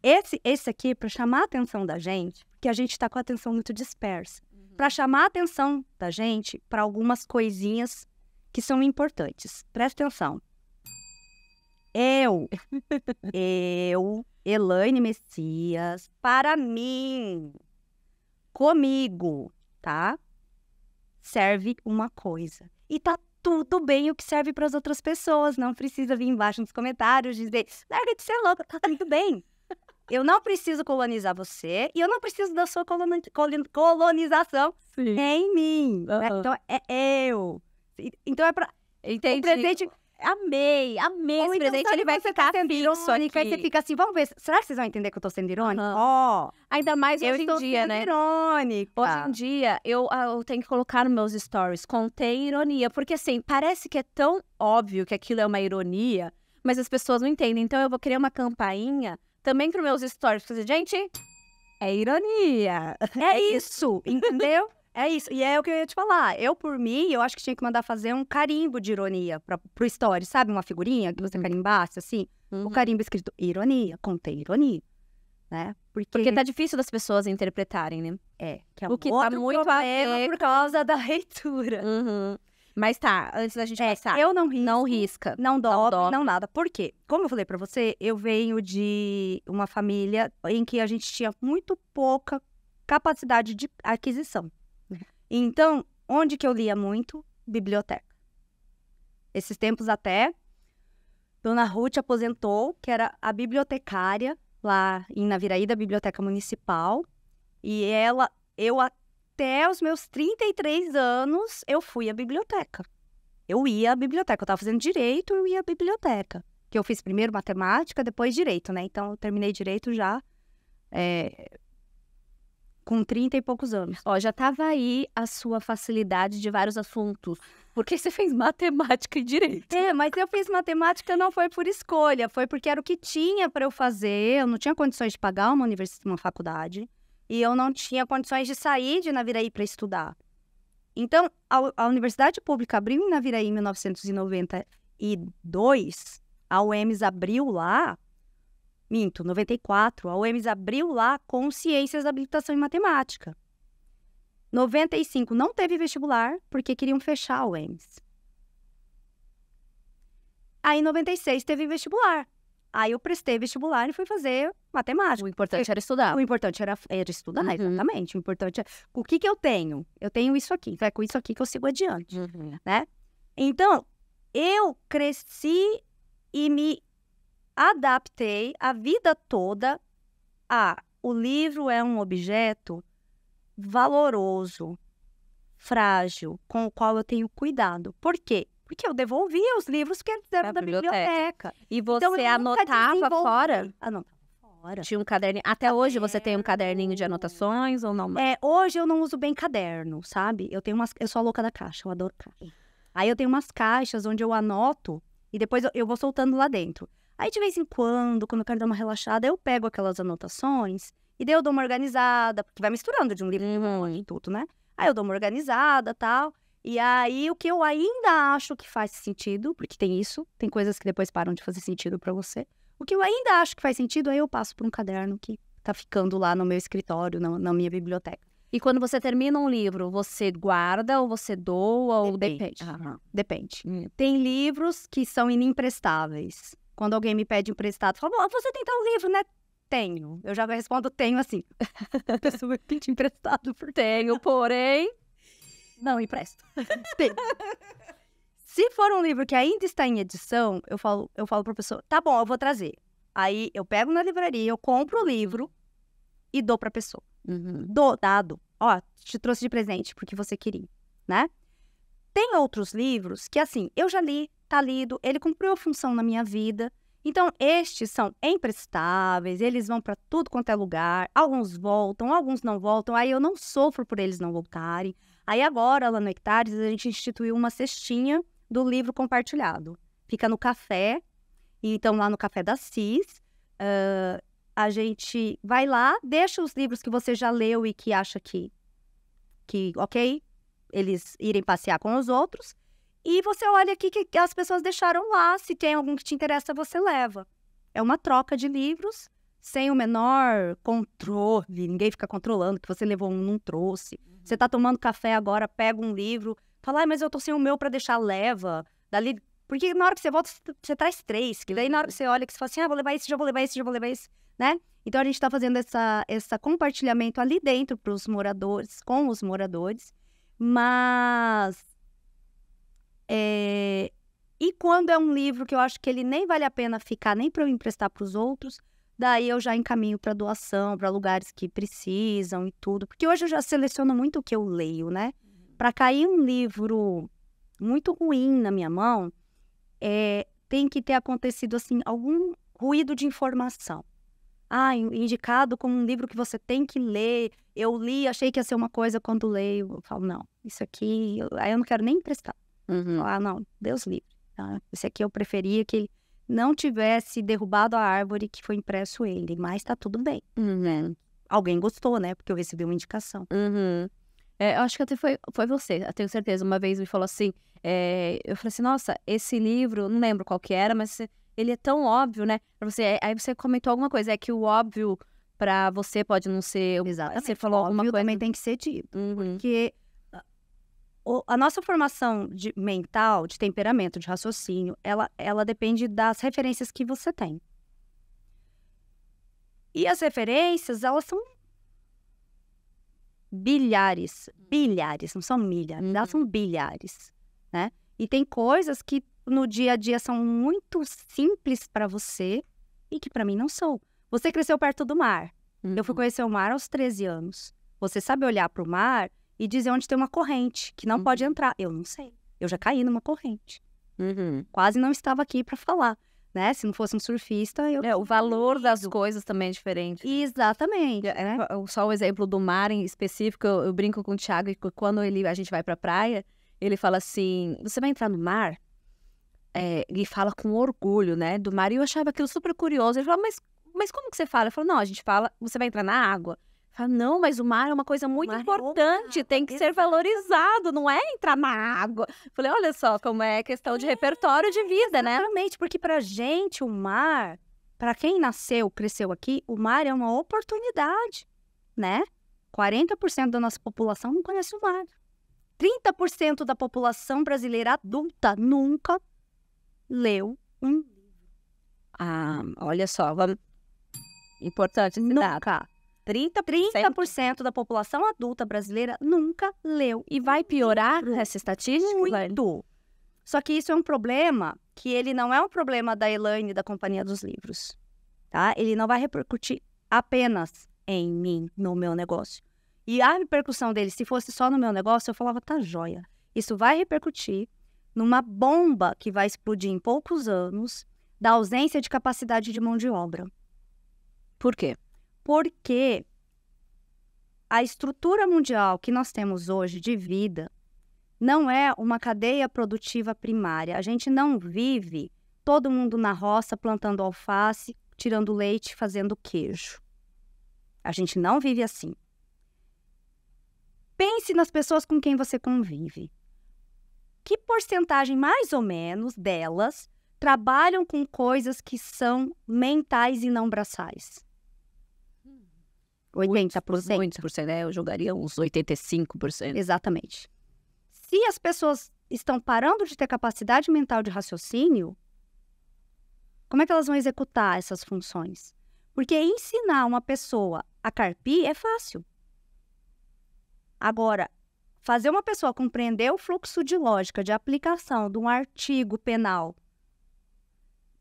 Esse aqui é para chamar a atenção da gente, porque a gente está com a atenção muito dispersa. Para chamar a atenção da gente para algumas coisinhas que são importantes. Presta atenção. Eu, Elaine Messias, para mim, comigo, tá? Serve uma coisa. E tá tudo bem o que serve para as outras pessoas. Não precisa vir embaixo nos comentários dizer, larga de ser louca, tá tudo bem. Eu não preciso colonizar você e eu não preciso da sua colonização em mim. Né? Então, é eu. Então, é pra... Entendi. O presente... Amei esse presente, ele vai ficar sendo fixo aqui. Aí você fica assim, vamos ver, será que vocês vão entender que eu tô sendo irônica? Ainda mais eu hoje em estou dia, sendo né? irônica. Hoje em dia, eu tenho que colocar nos meus stories, contém ironia, porque assim, parece que é tão óbvio que aquilo é uma ironia, mas as pessoas não entendem. Então eu vou criar uma campainha também para os meus stories, pra dizer, gente, é ironia. É isso, entendeu? É isso, e é o que eu ia te falar. Eu, por mim, eu acho que tinha que mandar fazer um carimbo de ironia pro story, sabe? Uma figurinha que você carimbasse, assim. O carimbo escrito ironia, contém ironia, né? Porque tá difícil das pessoas interpretarem, né? Que é o que outro tá muito problema por causa da leitura. Mas tá, antes da gente passar. Eu não risco. Não risca. Não dobra, não nada. Por quê? Como eu falei pra você, eu venho de uma família em que a gente tinha muito pouca capacidade de aquisição. Então, onde que eu lia muito? Biblioteca. Esses tempos até, Dona Ruth aposentou, que era a bibliotecária lá em Naviraí, da Biblioteca Municipal. E eu até os meus 33 anos, eu fui à biblioteca. Eu ia à biblioteca. Eu estava fazendo direito, eu ia à biblioteca. Que eu fiz primeiro matemática, depois direito, né? Então, eu terminei direito já... com 30 e poucos anos. Já tava aí a sua facilidade de vários assuntos. Porque você fez matemática e direito. Mas eu fiz matemática não foi por escolha, foi porque era o que tinha para eu fazer. Eu não tinha condições de pagar uma faculdade. E eu não tinha condições de sair de Naviraí para estudar. Então, a Universidade Pública abriu em Naviraí em 1992. A UEMS abriu lá... Minto, 94, a UEMS abriu lá com ciências da habilitação em matemática. 95 não teve vestibular, porque queriam fechar a UEMS. Aí, em 96, teve vestibular. Aí, eu prestei vestibular e fui fazer matemática. O importante era estudar. O importante era estudar, exatamente. O importante é... O que eu tenho? Eu tenho isso aqui. Então, é com isso aqui que eu sigo adiante, né? Então, eu cresci e me adaptei a vida toda o livro é um objeto valoroso, frágil, com o qual eu tenho cuidado. Por quê? Porque eu devolvia os livros que eram da biblioteca. E você anotava fora? Anotava fora. Tinha um caderninho. Até hoje você tem um caderninho de anotações ou não? Hoje eu não uso bem caderno, sabe? Eu sou a louca da caixa, eu adoro caixa. Aí eu tenho umas caixas onde eu anoto e depois eu vou soltando lá dentro. Aí, de vez em quando eu quero dar uma relaxada, eu pego aquelas anotações e daí eu dou uma organizada, porque vai misturando de um livro e tudo, né? Aí eu dou uma organizada e tal. E aí, o que eu ainda acho que faz sentido, porque tem coisas que depois param de fazer sentido pra você. O que eu ainda acho que faz sentido, aí eu passo por um caderno que tá ficando lá no meu escritório, na minha biblioteca. E quando você termina um livro, você guarda ou você doa ou depende? Depende. Tem livros que são inemprestáveis. Quando alguém me pede emprestado, fala, você tem tal livro, né? Tenho. Eu já respondo, tenho assim. A pessoa me pede emprestado por tenho, porém... Não, empresto. Se for um livro que ainda está em edição, eu falo para a pessoa, tá bom, eu vou trazer. Aí eu pego na livraria, eu compro o livro e dou para a pessoa. Dado. Te trouxe de presente porque você queria, né? Tem outros livros que, assim, eu já li, tá lido, ele cumpriu a função na minha vida. Então, estes são emprestáveis, eles vão para tudo quanto é lugar. Alguns voltam, alguns não voltam. Aí eu não sofro por eles não voltarem. Aí agora, lá no Hectares, a gente instituiu uma cestinha do livro compartilhado. Fica no café, então lá no Café da Cis, a gente vai lá, deixa os livros que você já leu e que acha que ok, eles irem passear com os outros. E você olha aqui que as pessoas deixaram lá. Se tem algum que te interessa, você leva. É uma troca de livros sem o menor controle. Ninguém fica controlando que você levou um, não trouxe. Você tá tomando café agora, pega um livro, fala, mas eu tô sem o meu pra deixar, leva. Dali... Porque na hora que você volta, você traz 3. Que daí na hora que você olha, que você fala assim, vou levar esse, já vou levar esse, já vou levar esse, né? Então a gente tá fazendo essa compartilhamento ali dentro pros moradores, com os moradores. Mas... E quando é um livro que eu acho que ele nem vale a pena ficar nem para eu emprestar para os outros, daí eu já encaminho para doação, para lugares que precisam e tudo. Porque hoje eu já seleciono muito o que eu leio, né? Para cair um livro muito ruim na minha mão, tem que ter acontecido, assim, algum ruído de informação. Indicado como um livro que você tem que ler. Eu li, achei que ia ser uma coisa, quando leio, eu falo, não, isso aqui, aí eu não quero nem emprestar. Não, Deus livre. Tá? Esse aqui eu preferia que ele não tivesse derrubado a árvore que foi impresso ele, mas tá tudo bem. Alguém gostou, né? Porque eu recebi uma indicação. Eu acho que até foi você, eu tenho certeza. Uma vez me falou assim, eu falei assim, nossa, esse livro, não lembro qual que era, mas ele é tão óbvio, né? Pra você, aí você comentou alguma coisa, é que o óbvio pra você pode não ser... Exatamente. Você falou alguma coisa... também tem que ser dito. Porque a nossa formação mental, de temperamento, de raciocínio, ela depende das referências que você tem. E as referências, elas são bilhares, não são milhares, elas são bilhares, né? E tem coisas que no dia a dia são muito simples para você e que para mim não são. Você cresceu perto do mar. Eu fui conhecer o mar aos 13 anos. Você sabe olhar para o mar e dizer onde tem uma corrente, que não pode entrar. Eu não sei. Eu já caí numa corrente. Quase não estava aqui para falar, né? Se não fosse um surfista, o valor das coisas também é diferente. Exatamente. Né? Só o exemplo do mar em específico, eu brinco com o Thiago, que quando a gente vai pra praia, ele fala assim, você vai entrar no mar? Ele fala com orgulho, né, do mar. E eu achava aquilo super curioso. Ele falou, mas como que você fala? Eu falo, não, a gente fala, você vai entrar na água. Fala, não, mas o mar é uma coisa muito importante, tem que ser valorizado, não é entrar na água. Falei, olha só como é questão de repertório de vida, né? Exatamente, porque pra gente o mar, pra quem nasceu, cresceu aqui, o mar é uma oportunidade, né? 40% da nossa população não conhece o mar. 30% da população brasileira adulta nunca leu um livro. Olha só, vamos... Importante esse dado. Nunca. 30% da população adulta brasileira nunca leu. E vai piorar essa estatística? Muito. Só que isso é um problema que ele não é um problema da Elaine da Companhia dos Livros, tá? Ele não vai repercutir apenas em mim, no meu negócio. E a repercussão dele, se fosse só no meu negócio, eu falava, tá joia. Isso vai repercutir numa bomba que vai explodir em poucos anos da ausência de capacidade de mão de obra. Por quê? Porque a estrutura mundial que nós temos hoje de vida não é uma cadeia produtiva primária. A gente não vive todo mundo na roça plantando alface, tirando leite, fazendo queijo. A gente não vive assim. Pense nas pessoas com quem você convive. Que porcentagem, mais ou menos, delas trabalham com coisas que são mentais e não braçais? 80%. Muitos, né? Eu jogaria uns 85%. Exatamente. Se as pessoas estão parando de ter capacidade mental de raciocínio, como é que elas vão executar essas funções? Porque ensinar uma pessoa a carpir é fácil. Agora, fazer uma pessoa compreender o fluxo de lógica de aplicação de um artigo penal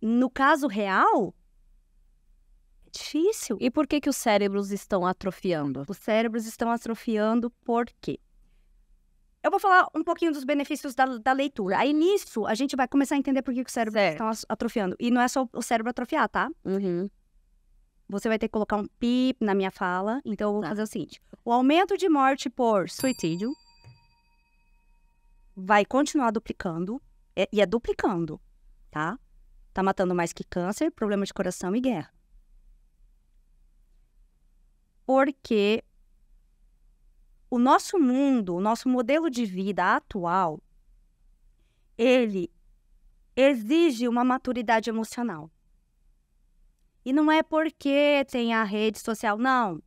no caso real é difícil. E por que os cérebros estão atrofiando? Os cérebros estão atrofiando por quê? Eu vou falar um pouquinho dos benefícios da leitura. Aí nisso, a gente vai começar a entender por que os cérebros estão atrofiando. E não é só o cérebro atrofiar, tá? Você vai ter que colocar um pip na minha fala. Então, eu vou fazer o seguinte. O aumento de morte por suicídio vai continuar duplicando. E é duplicando, tá? Tá matando mais que câncer, problema de coração e guerra. Porque o nosso mundo, o nosso modelo de vida atual, ele exige uma maturidade emocional. E não é porque tem a rede social, não.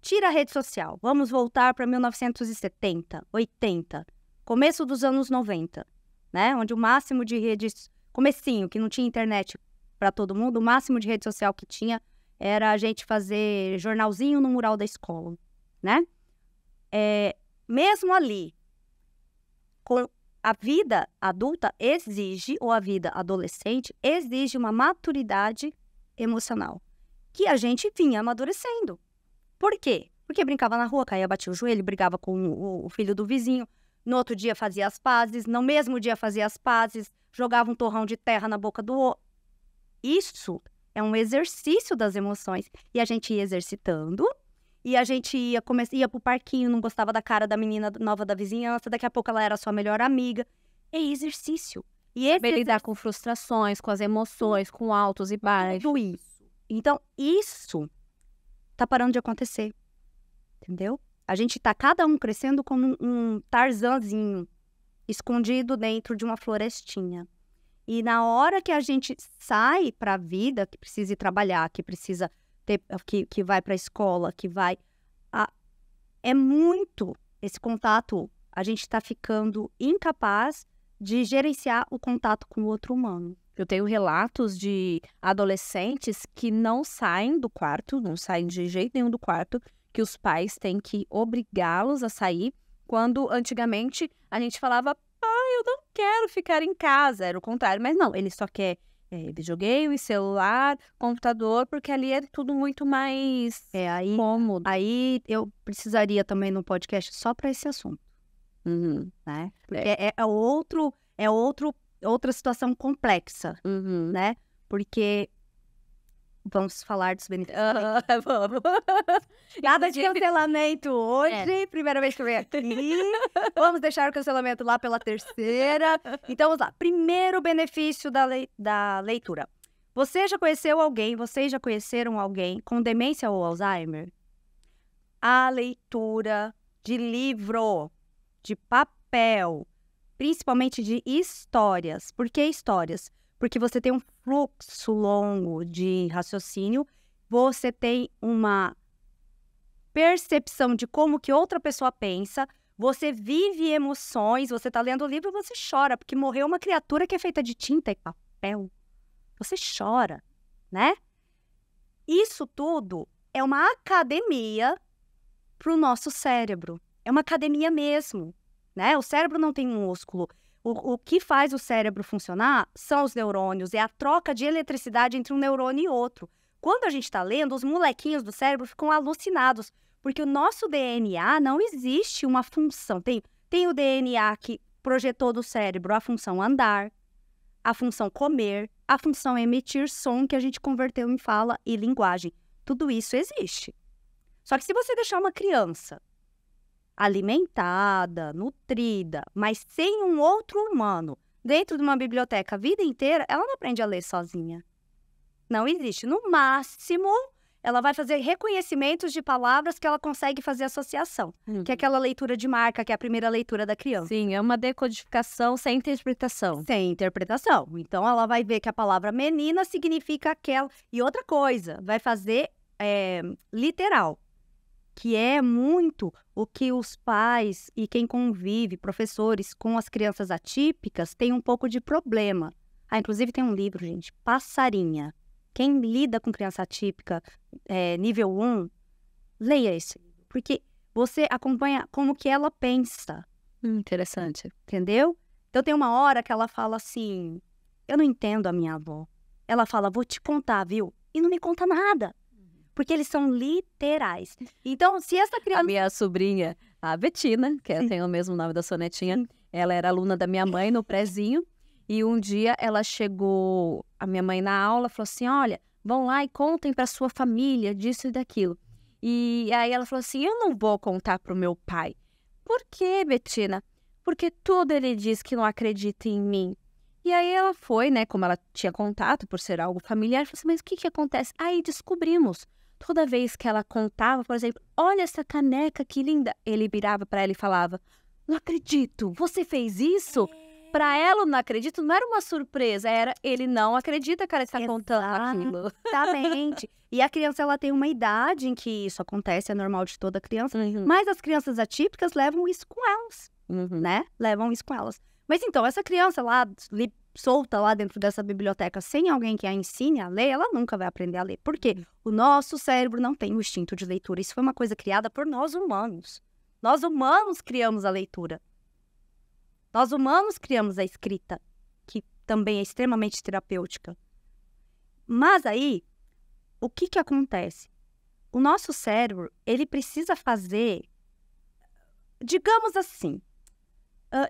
Tira a rede social. Vamos voltar para 1970, 80, começo dos anos 90, né? Onde o máximo de redes, comecinho, que não tinha internet para todo mundo, o máximo de rede social que tinha era a gente fazer jornalzinho no mural da escola, né? Mesmo ali, com a vida adulta exige, ou a vida adolescente, exige uma maturidade emocional, que a gente vinha amadurecendo. Por quê? Porque brincava na rua, caía, batia o joelho, brigava com o filho do vizinho, no outro dia fazia as pazes, no mesmo dia fazia as pazes, jogava um torrão de terra na boca do outro. Isso é um exercício das emoções. E a gente ia exercitando, e a gente ia pro parquinho, não gostava da cara da menina nova da vizinhança, daqui a pouco ela era sua melhor amiga. É exercício. E Saber lidar com frustrações, com as emoções, com altos e baixos. tudo isso. Então, isso tá parando de acontecer. Entendeu? A gente tá cada um crescendo como um Tarzanzinho, escondido dentro de uma florestinha. E na hora que a gente sai pra vida, que precisa ir trabalhar, que precisa ter, que vai pra escola, que vai... é muito esse contato. A gente tá ficando incapaz de gerenciar o contato com o outro humano. Eu tenho relatos de adolescentes que não saem do quarto, não saem de jeito nenhum do quarto, que os pais têm que obrigá-los a sair, quando antigamente a gente falava, eu não quero ficar em casa, era o contrário, mas não, ele só quer videogame, celular, computador, porque ali é tudo muito mais cômodo. Aí eu precisaria também no podcast só para esse assunto, né? Porque outra situação complexa, né? Porque vamos falar dos benefícios. Vamos. Nada de cancelamento hoje, primeira vez que eu venho aqui. Vamos deixar o cancelamento lá pela terceira. Então, vamos lá. Primeiro benefício da leitura. Vocês já conheceram alguém com demência ou Alzheimer? A leitura de livro, de papel, principalmente de histórias. Por que histórias? Porque você tem um fluxo longo de raciocínio, você tem uma percepção de como que outra pessoa pensa, você vive emoções, você tá lendo o livro e você chora, porque morreu uma criatura que é feita de tinta e papel. Você chora, né? Isso tudo é uma academia pro nosso cérebro. É uma academia mesmo, né? O cérebro não tem um músculo. O que faz o cérebro funcionar são os neurônios, é a troca de eletricidade entre um neurônio e outro. Quando a gente está lendo, os molequinhos do cérebro ficam alucinados, porque o nosso DNA não existe uma função. Tem o DNA que projetou do cérebro a função andar, a função comer, a função emitir som, que a gente converteu em fala e linguagem. Tudo isso existe. Só que se você deixar uma criança alimentada, nutrida, mas sem um outro humano dentro de uma biblioteca a vida inteira, ela não aprende a ler sozinha. Não existe. No máximo, ela vai fazer reconhecimentos de palavras que ela consegue fazer associação, que é aquela leitura de marca, que é a primeira leitura da criança. Sim, é uma decodificação sem interpretação. Sem interpretação. Então, ela vai ver que a palavra menina significa aquela. E outra coisa, vai fazer literal, que é muito o que os pais e quem convive, professores, com as crianças atípicas, tem um pouco de problema. Inclusive tem um livro, gente, Passarinha. Quem lida com criança atípica, nível 1, leia esse livro, porque você acompanha como que ela pensa. Interessante. Entendeu? Então tem uma hora que ela fala assim, eu não entendo a minha avó. Ela fala, vou te contar, viu? E não me conta nada. Porque eles são literais. Então, se essa criança... A minha sobrinha, a Betina, que tem o mesmo nome da sua netinha, ela era aluna da minha mãe no prézinho. E um dia ela chegou, a minha mãe na aula, falou assim, olha, vão lá e contem para sua família disso e daquilo. E aí ela falou assim, eu não vou contar pro meu pai. Por quê, Betina? Porque tudo ele diz que não acredita em mim. E aí ela foi, né, como ela tinha contato, por ser algo familiar, falou assim, mas o que acontece? Aí descobrimos. Toda vez que ela contava, por exemplo, olha essa caneca que linda. Ele virava para ela e falava, não acredito, você fez isso? Para ela, não acredito, não era uma surpresa, era ele não acredita que ela está contando aquilo. Exatamente. E a criança, ela tem uma idade em que isso acontece, é normal de toda criança, mas as crianças atípicas levam isso com elas, né? Levam isso com elas. Mas então, essa criança lá, solta lá dentro dessa biblioteca, sem alguém que a ensine a ler, ela nunca vai aprender a ler. Por quê? O nosso cérebro não tem o instinto de leitura. Isso foi uma coisa criada por nós humanos. Nós humanos criamos a leitura. Nós humanos criamos a escrita, que também é extremamente terapêutica. Mas aí, o que acontece? O nosso cérebro, ele precisa fazer, digamos assim,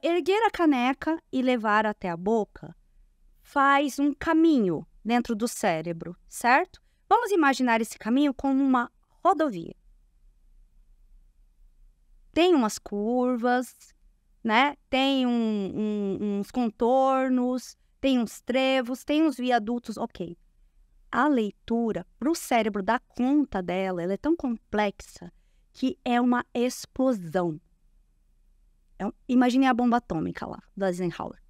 erguer a caneca e levar até a boca faz um caminho dentro do cérebro, certo? Vamos imaginar esse caminho como uma rodovia. Tem umas curvas, né? Tem uns contornos, tem uns trevos, tem uns viadutos, ok. A leitura, para o cérebro dar conta dela, ela é tão complexa que é uma explosão. Imagine a bomba atômica lá, da Eisenhower.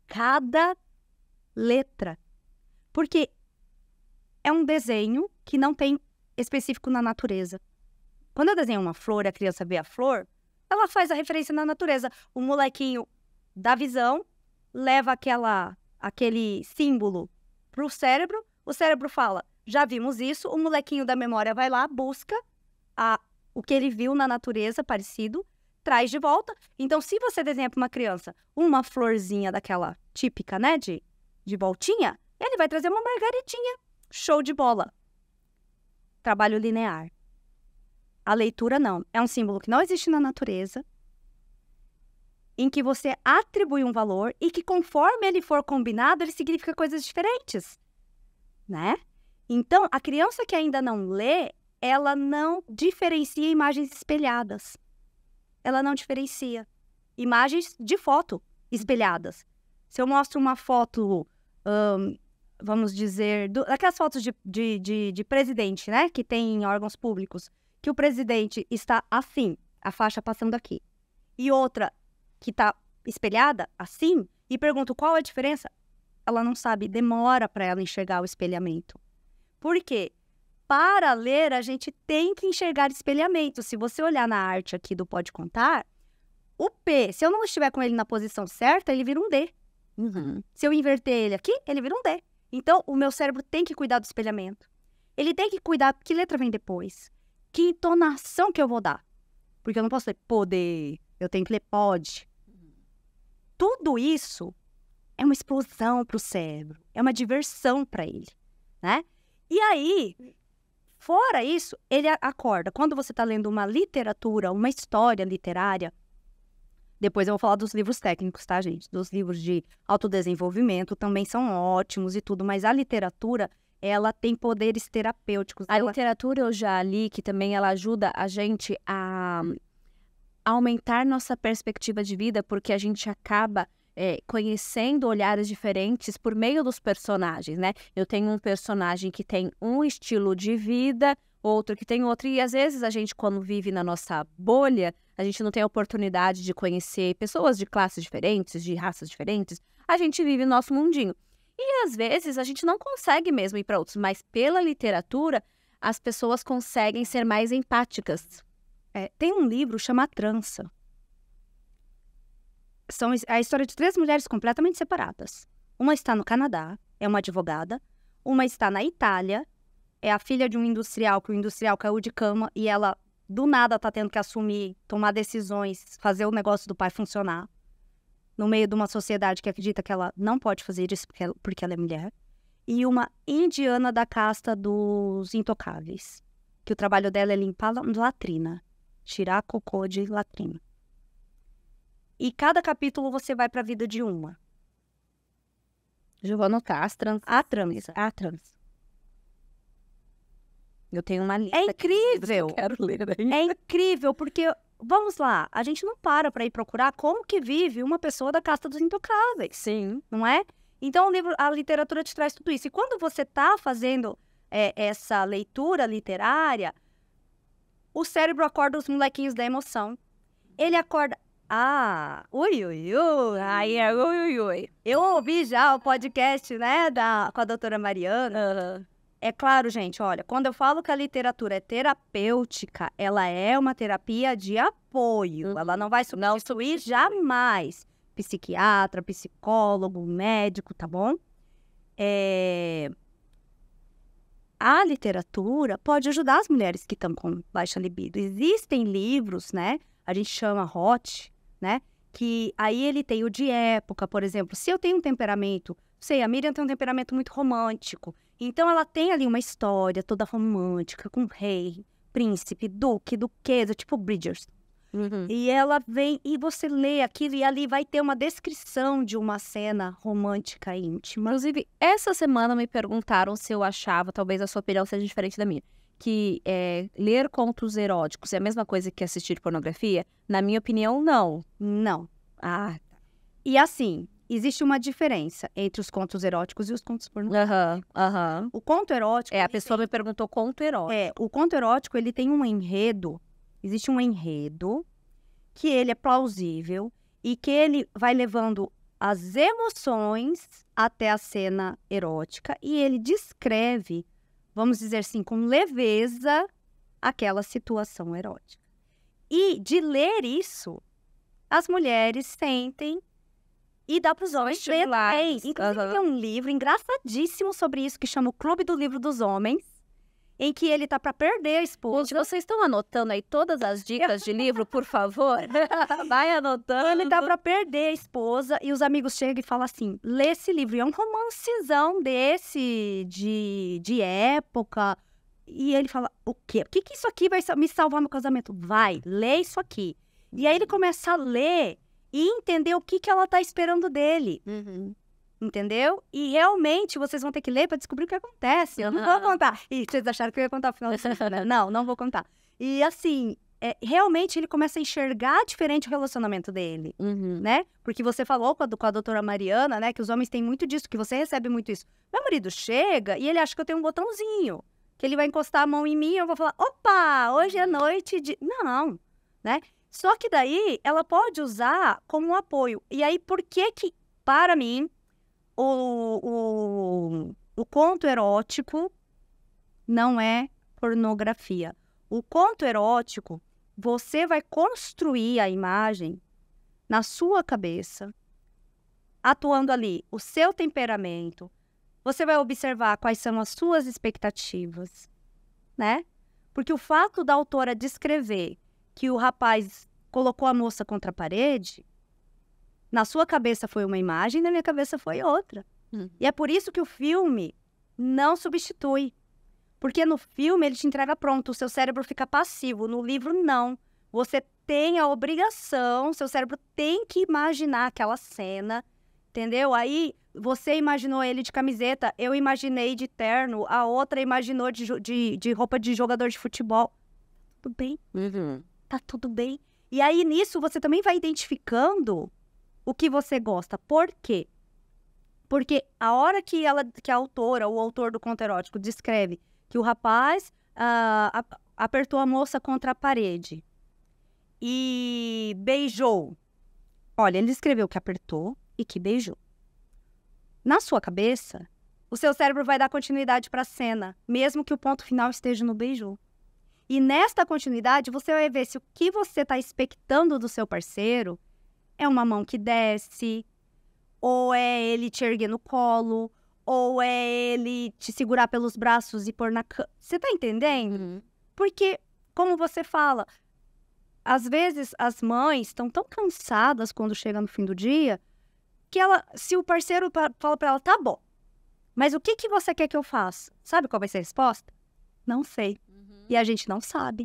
Cada letra. Porque é um desenho que não tem específico na natureza. Quando eu desenho uma flor e a criança vê a flor, ela faz a referência na natureza. O molequinho da visão leva aquele símbolo para o cérebro fala, já vimos isso, o molequinho da memória vai lá, busca o que ele viu na natureza parecido, traz de volta. Então, se você desenha para uma criança uma florzinha daquela típica, né, de voltinha, ele vai trazer uma margaritinha. Show de bola. Trabalho linear. A leitura não. É um símbolo que não existe na natureza, em que você atribui um valor e que conforme ele for combinado, ele significa coisas diferentes, né? Então, a criança que ainda não lê, ela não diferencia imagens espelhadas. Ela não diferencia imagens de foto espelhadas. Se eu mostro uma foto, vamos dizer, daquelas fotos de presidente, né? Que tem em órgãos públicos, que o presidente está assim, a faixa passando aqui, e outra que está espelhada assim, e pergunto qual é a diferença, ela não sabe, demora para ela enxergar o espelhamento. Por quê? Para ler, a gente tem que enxergar espelhamento. Se você olhar na arte aqui do Pode Contar, o P, se eu não estiver com ele na posição certa, ele vira um D. Uhum. Se eu inverter ele aqui, ele vira um D. Então, o meu cérebro tem que cuidar do espelhamento. Ele tem que cuidar que letra vem depois. Que entonação que eu vou dar. Porque eu não posso ler poder, eu tenho que ler pode. Tudo isso é uma explosão para o cérebro. É uma diversão para ele, né? E aí, fora isso, ele acorda. Quando você está lendo uma literatura, uma história literária, depois eu vou falar dos livros técnicos, tá, gente? Dos livros de autodesenvolvimento também são ótimos e tudo, mas a literatura, ela tem poderes terapêuticos. A literatura eu já li que também ela ajuda a gente a aumentar nossa perspectiva de vida, porque a gente acaba conhecendo olhares diferentes por meio dos personagens, né? Eu tenho um personagem que tem um estilo de vida, outro que tem outro, e às vezes a gente, quando vive na nossa bolha, a gente não tem a oportunidade de conhecer pessoas de classes diferentes, de raças diferentes, a gente vive no nosso mundinho. E às vezes a gente não consegue mesmo ir para outros, mas pela literatura as pessoas conseguem ser mais empáticas. Tem um livro chamado Trança. São a história de 3 mulheres completamente separadas. Uma está no Canadá, é uma advogada. Uma está na Itália, é a filha de um industrial, que o industrial caiu de cama e ela, do nada, está tendo que assumir, tomar decisões, fazer o negócio do pai funcionar. No meio de uma sociedade que acredita que ela não pode fazer isso porque ela é mulher. E uma indiana da casta dos intocáveis, que o trabalho dela é limpar latrina, tirar cocô de latrina. E cada capítulo você vai para a vida de uma. Eu vou anotar A trança. Eu tenho uma lista. É incrível. Que eu quero ler ainda. É incrível, porque, vamos lá, a gente não para ir procurar como que vive uma pessoa da casta dos intocáveis. Sim. Não é? Então, a literatura te traz tudo isso. E quando você está fazendo essa leitura literária, o cérebro acorda os molequinhos da emoção. Ele acorda... Ui. Eu ouvi já o podcast, né, com a doutora Mariana. É claro, gente, olha, quando eu falo que a literatura é terapêutica, ela é uma terapia de apoio. Ela não vai substituir jamais psiquiatra, psicólogo, médico, tá bom? A literatura pode ajudar as mulheres que estão com baixa libido. Existem livros, né? A gente chama HOT, né? que aí ele tem o de época, por exemplo. Se eu tenho um temperamento, sei, a Miriam tem um temperamento muito romântico. Então ela tem ali uma história toda romântica, com rei, príncipe, duque, duquesa, tipo Bridgerton. E ela vem e você lê aquilo e ali vai ter uma descrição de uma cena romântica íntima. Inclusive, essa semana me perguntaram se eu achava, talvez a sua opinião seja diferente da minha, que ler contos eróticos é a mesma coisa que assistir pornografia? Na minha opinião, não. Não. Ah, E assim, existe uma diferença entre os contos eróticos e os contos pornográficos. O conto erótico... A pessoa me perguntou conto erótico. O conto erótico, ele tem um enredo. Existe um enredo que ele é plausível e que ele vai levando as emoções até a cena erótica e ele descreve, vamos dizer assim, com leveza, aquela situação erótica. E de ler isso, as mulheres sentem e dá para os homens ler também. Inclusive tem um livro engraçadíssimo sobre isso que chama O Clube do Livro dos Homens, em que ele tá para perder a esposa. Vocês estão anotando aí todas as dicas de livro, por favor? Vai anotando. Ele tá para perder a esposa e os amigos chegam e falam assim, lê esse livro. E é um romancezão desse, de época. E ele fala, o quê? O que isso aqui vai me salvar meu casamento? Vai, lê isso aqui. E aí ele começa a ler e entender o que ela tá esperando dele. Entendeu? E realmente vocês vão ter que ler para descobrir o que acontece. Eu não vou contar. E vocês acharam que eu ia contar o final da semana? Não vou contar. E assim, realmente ele começa a enxergar diferente o relacionamento dele, né? Porque você falou com a doutora Mariana, né? Que os homens têm muito disso, que você recebe muito isso. Meu marido chega e ele acha que eu tenho um botãozinho. Que ele vai encostar a mão em mim e eu vou falar, opa, hoje é noite de... Não, né? Só que daí ela pode usar como um apoio. E aí, por que que, para mim... O conto erótico não é pornografia. O conto erótico, você vai construir a imagem na sua cabeça, atuando ali o seu temperamento. Você vai observar quais são as suas expectativas, né? Porque o fato da autora descrever que o rapaz colocou a moça contra a parede... Na sua cabeça foi uma imagem, na minha cabeça foi outra. E é por isso que o filme não substitui. Porque no filme ele te entrega pronto, o seu cérebro fica passivo. No livro, não. Você tem a obrigação, seu cérebro tem que imaginar aquela cena, entendeu? Aí você imaginou ele de camiseta, eu imaginei de terno, a outra imaginou de roupa de jogador de futebol. Tudo bem. Tá tudo bem. E aí nisso você também vai identificando... o que você gosta. Por quê? Porque a hora que a autora, o autor do conto erótico, descreve que o rapaz apertou a moça contra a parede e beijou. Olha, ele escreveu que apertou e que beijou. Na sua cabeça, o seu cérebro vai dar continuidade para a cena, mesmo que o ponto final esteja no beijou. E nesta continuidade, você vai ver se o que você está expectando do seu parceiro é uma mão que desce, ou é ele te erguer no colo, ou é ele te segurar pelos braços e pôr na cama. Você tá entendendo? Porque, como você fala, às vezes as mães estão tão cansadas quando chega no fim do dia, que se o parceiro fala pra ela, tá bom, mas o que você quer que eu faça? Sabe qual vai ser a resposta? Não sei. E a gente não sabe.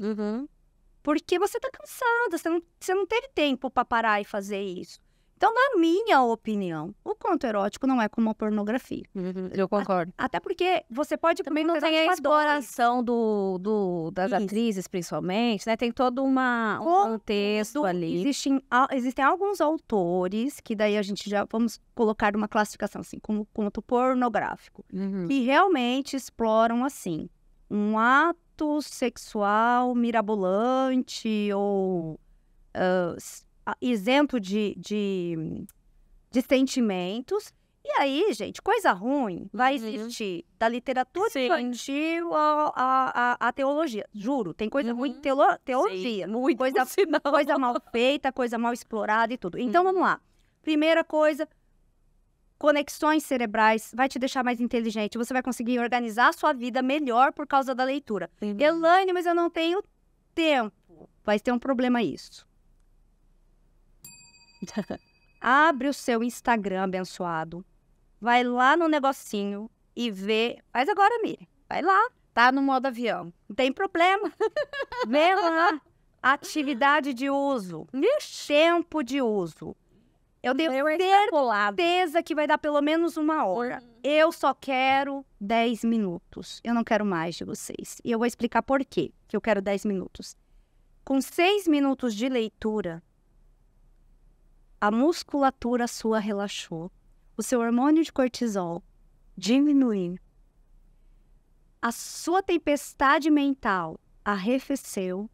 Porque você tá cansada, você não teve tempo para parar e fazer isso. Então, na minha opinião, o conto erótico não é como a pornografia. Eu concordo. Até porque você pode... Também não tem a exploração das atrizes, principalmente, né? Tem todo um contexto ali. Existem alguns autores, que daí a gente já vamos colocar uma classificação assim, como conto pornográfico, que realmente exploram, assim, um ato sexual mirabolante ou isento de sentimentos. E aí, gente, coisa ruim vai existir da literatura infantil à teologia. Juro, tem coisa ruim em teologia. Muito, coisa mal feita, coisa mal explorada e tudo. Então, vamos lá. Primeira coisa, conexões cerebrais, vai te deixar mais inteligente. Você vai conseguir organizar a sua vida melhor por causa da leitura. Elaine, mas eu não tenho tempo. Vai ter um problema isso. Abre o seu Instagram abençoado. Vai lá no negocinho e vê. Faz agora, Miriam. Vai lá. Tá no modo avião. Não tem problema. Vê lá. Atividade de uso. Tempo de uso. Eu tenho certeza que vai dar pelo menos 1 hora. Eu só quero 10 minutos. Eu não quero mais de vocês. E eu vou explicar por quê que eu quero 10 minutos. Com 6 minutos de leitura, a musculatura sua relaxou. O seu hormônio de cortisol diminuiu. A sua tempestade mental arrefeceu.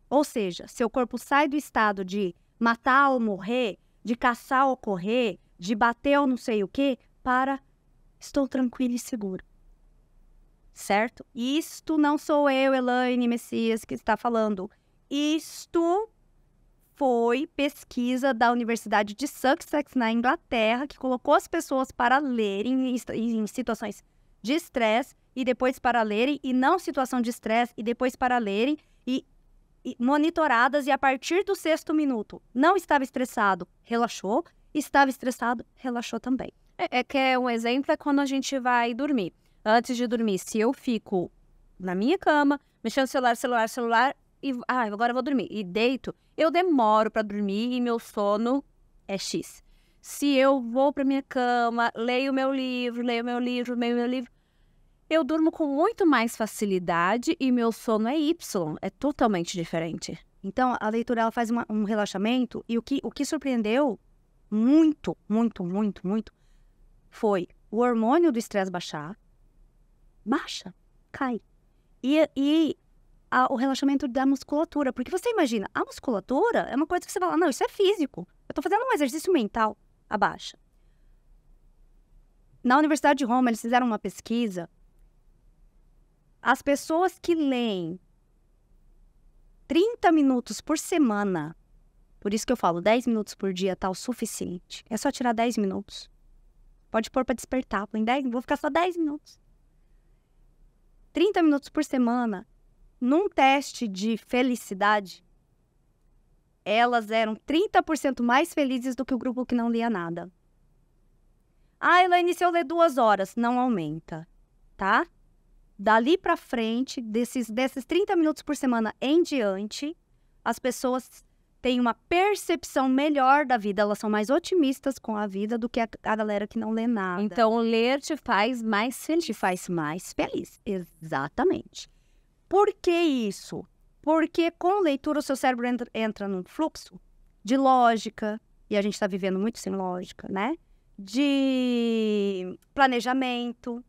Ou seja, seu corpo sai do estado de matar ou morrer, de caçar ou correr, de bater ou não sei o quê, para estou tranquila e segura. Certo? Isto não sou eu, Elaine Messias, que está falando. Isto foi pesquisa da Universidade de Sussex, na Inglaterra, que colocou as pessoas para lerem em situações de estresse e depois para lerem, e não situação de estresse e depois para lerem, e monitoradas, e a partir do 6º minuto não estava estressado, relaxou, estava estressado, relaxou também. Um exemplo é quando a gente vai dormir. Antes de dormir, se eu fico na minha cama, mexendo no celular, e agora eu vou dormir, e deito, eu demoro para dormir e meu sono é X. Se eu vou para minha cama, leio meu livro, eu durmo com muito mais facilidade e meu sono é Y, é totalmente diferente. Então, a leitura ela faz um relaxamento, e o que surpreendeu muito, foi o hormônio do estresse baixa, cai. E o relaxamento da musculatura, porque você imagina, a musculatura é uma coisa que você fala, não, isso é físico, eu tô fazendo um exercício mental, abaixa. Na Universidade de Roma, eles fizeram uma pesquisa. As pessoas que leem 30 minutos por semana, por isso que eu falo, 10 minutos por dia tá o suficiente. É só tirar 10 minutos. Pode pôr para despertar. Põe 10, vou ficar só 10 minutos. 30 minutos por semana, num teste de felicidade, elas eram 30% mais felizes do que o grupo que não lia nada. Elaine, se eu ler 2 horas, não aumenta, tá? Dali pra frente, desses 30 minutos por semana em diante, as pessoas têm uma percepção melhor da vida. Elas são mais otimistas com a vida do que a galera que não lê nada. Então, ler te faz mais feliz. Te faz mais feliz, exatamente. Por que isso? Porque com leitura o seu cérebro entra num fluxo de lógica, e a gente está vivendo muito sem lógica, né? De planejamento.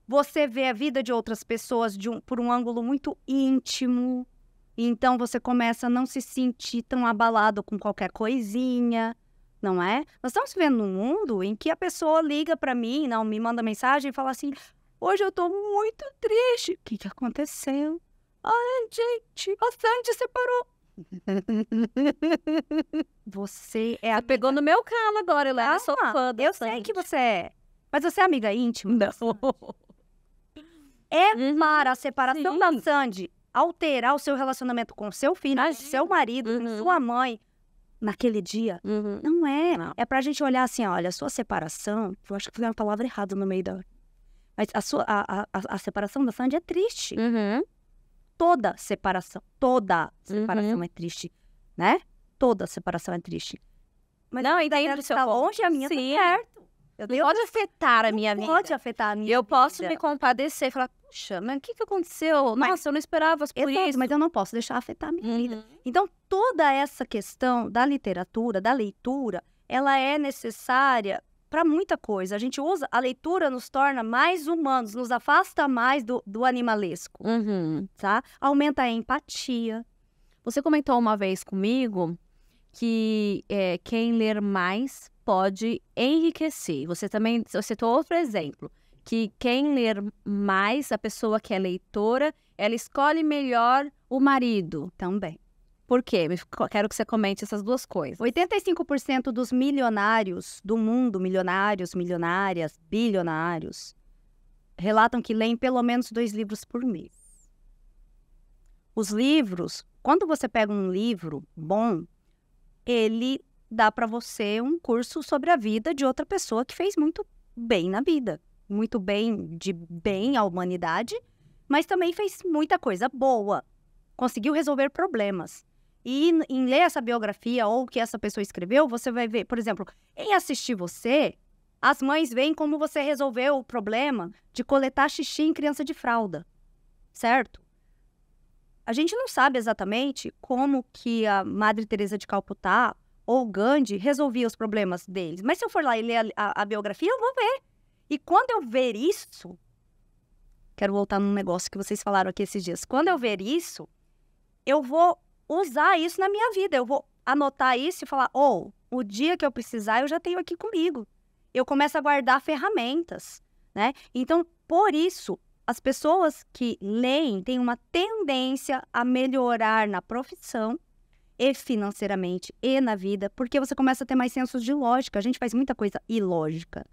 Você vê a vida de outras pessoas por um ângulo muito íntimo. Então, você começa a não se sentir tão abalado com qualquer coisinha, não é? Nós estamos vivendo num mundo em que a pessoa liga para mim, não me manda mensagem e fala assim, hoje eu tô muito triste. O que aconteceu? Ai, gente, a Sandy separou. Você é a... pegou no meu calo agora, eu sou fã da Eu Sandy. sei que você é. Mas você é amiga íntima? Não. Para a separação da Sandy alterar o seu relacionamento com seu filho, com seu marido, com sua mãe, naquele dia, não é. Não. É pra gente olhar assim, olha, a sua separação, eu acho que foi uma palavra errada no meio da... Mas a separação da Sandy é triste. Toda separação é triste, né? Toda separação é triste. Mas não, e daí tá longe, a minha tá perto. Pode afetar a minha vida. Pode afetar a minha vida. Eu posso me compadecer e falar, puxa, mas o que aconteceu? Nossa, eu não esperava por isso. Mas eu não posso deixar afetar a minha vida. Então, toda essa questão da literatura, da leitura, ela é necessária para muita coisa. A gente usa, a leitura nos torna mais humanos, nos afasta mais do animalesco, tá? Aumenta a empatia. Você comentou uma vez comigo que quem ler mais pode enriquecer. Você também citou outro exemplo, que quem ler mais, a pessoa que é leitora, ela escolhe melhor o marido. Também. Por quê? Quero que você comente essas duas coisas. 85% dos milionários do mundo, milionários, milionárias, bilionários, relatam que leem pelo menos 2 livros por mês. Os livros, quando você pega um livro bom, ele dá para você um curso sobre a vida de outra pessoa que fez muito bem na vida. Muito bem, de bem à humanidade, mas também fez muita coisa boa. Conseguiu resolver problemas. E em ler essa biografia ou o que essa pessoa escreveu, você vai ver, por exemplo, em assistir você, as mães veem como você resolveu o problema de coletar xixi em criança de fralda, certo? A gente não sabe exatamente como que a Madre Teresa de Calcutá ou Gandhi resolvia os problemas deles. Mas se eu for lá e ler a biografia, eu vou ver. E quando eu ver isso... Quero voltar num negócio que vocês falaram aqui esses dias. Quando eu ver isso, eu vou usar isso na minha vida. Eu vou anotar isso e falar, o dia que eu precisar, eu já tenho aqui comigo. Eu começo a guardar ferramentas, né? Então, por isso, as pessoas que leem têm uma tendência a melhorar na profissão e financeiramente e na vida, porque você começa a ter mais sensos de lógica. A gente faz muita coisa ilógica.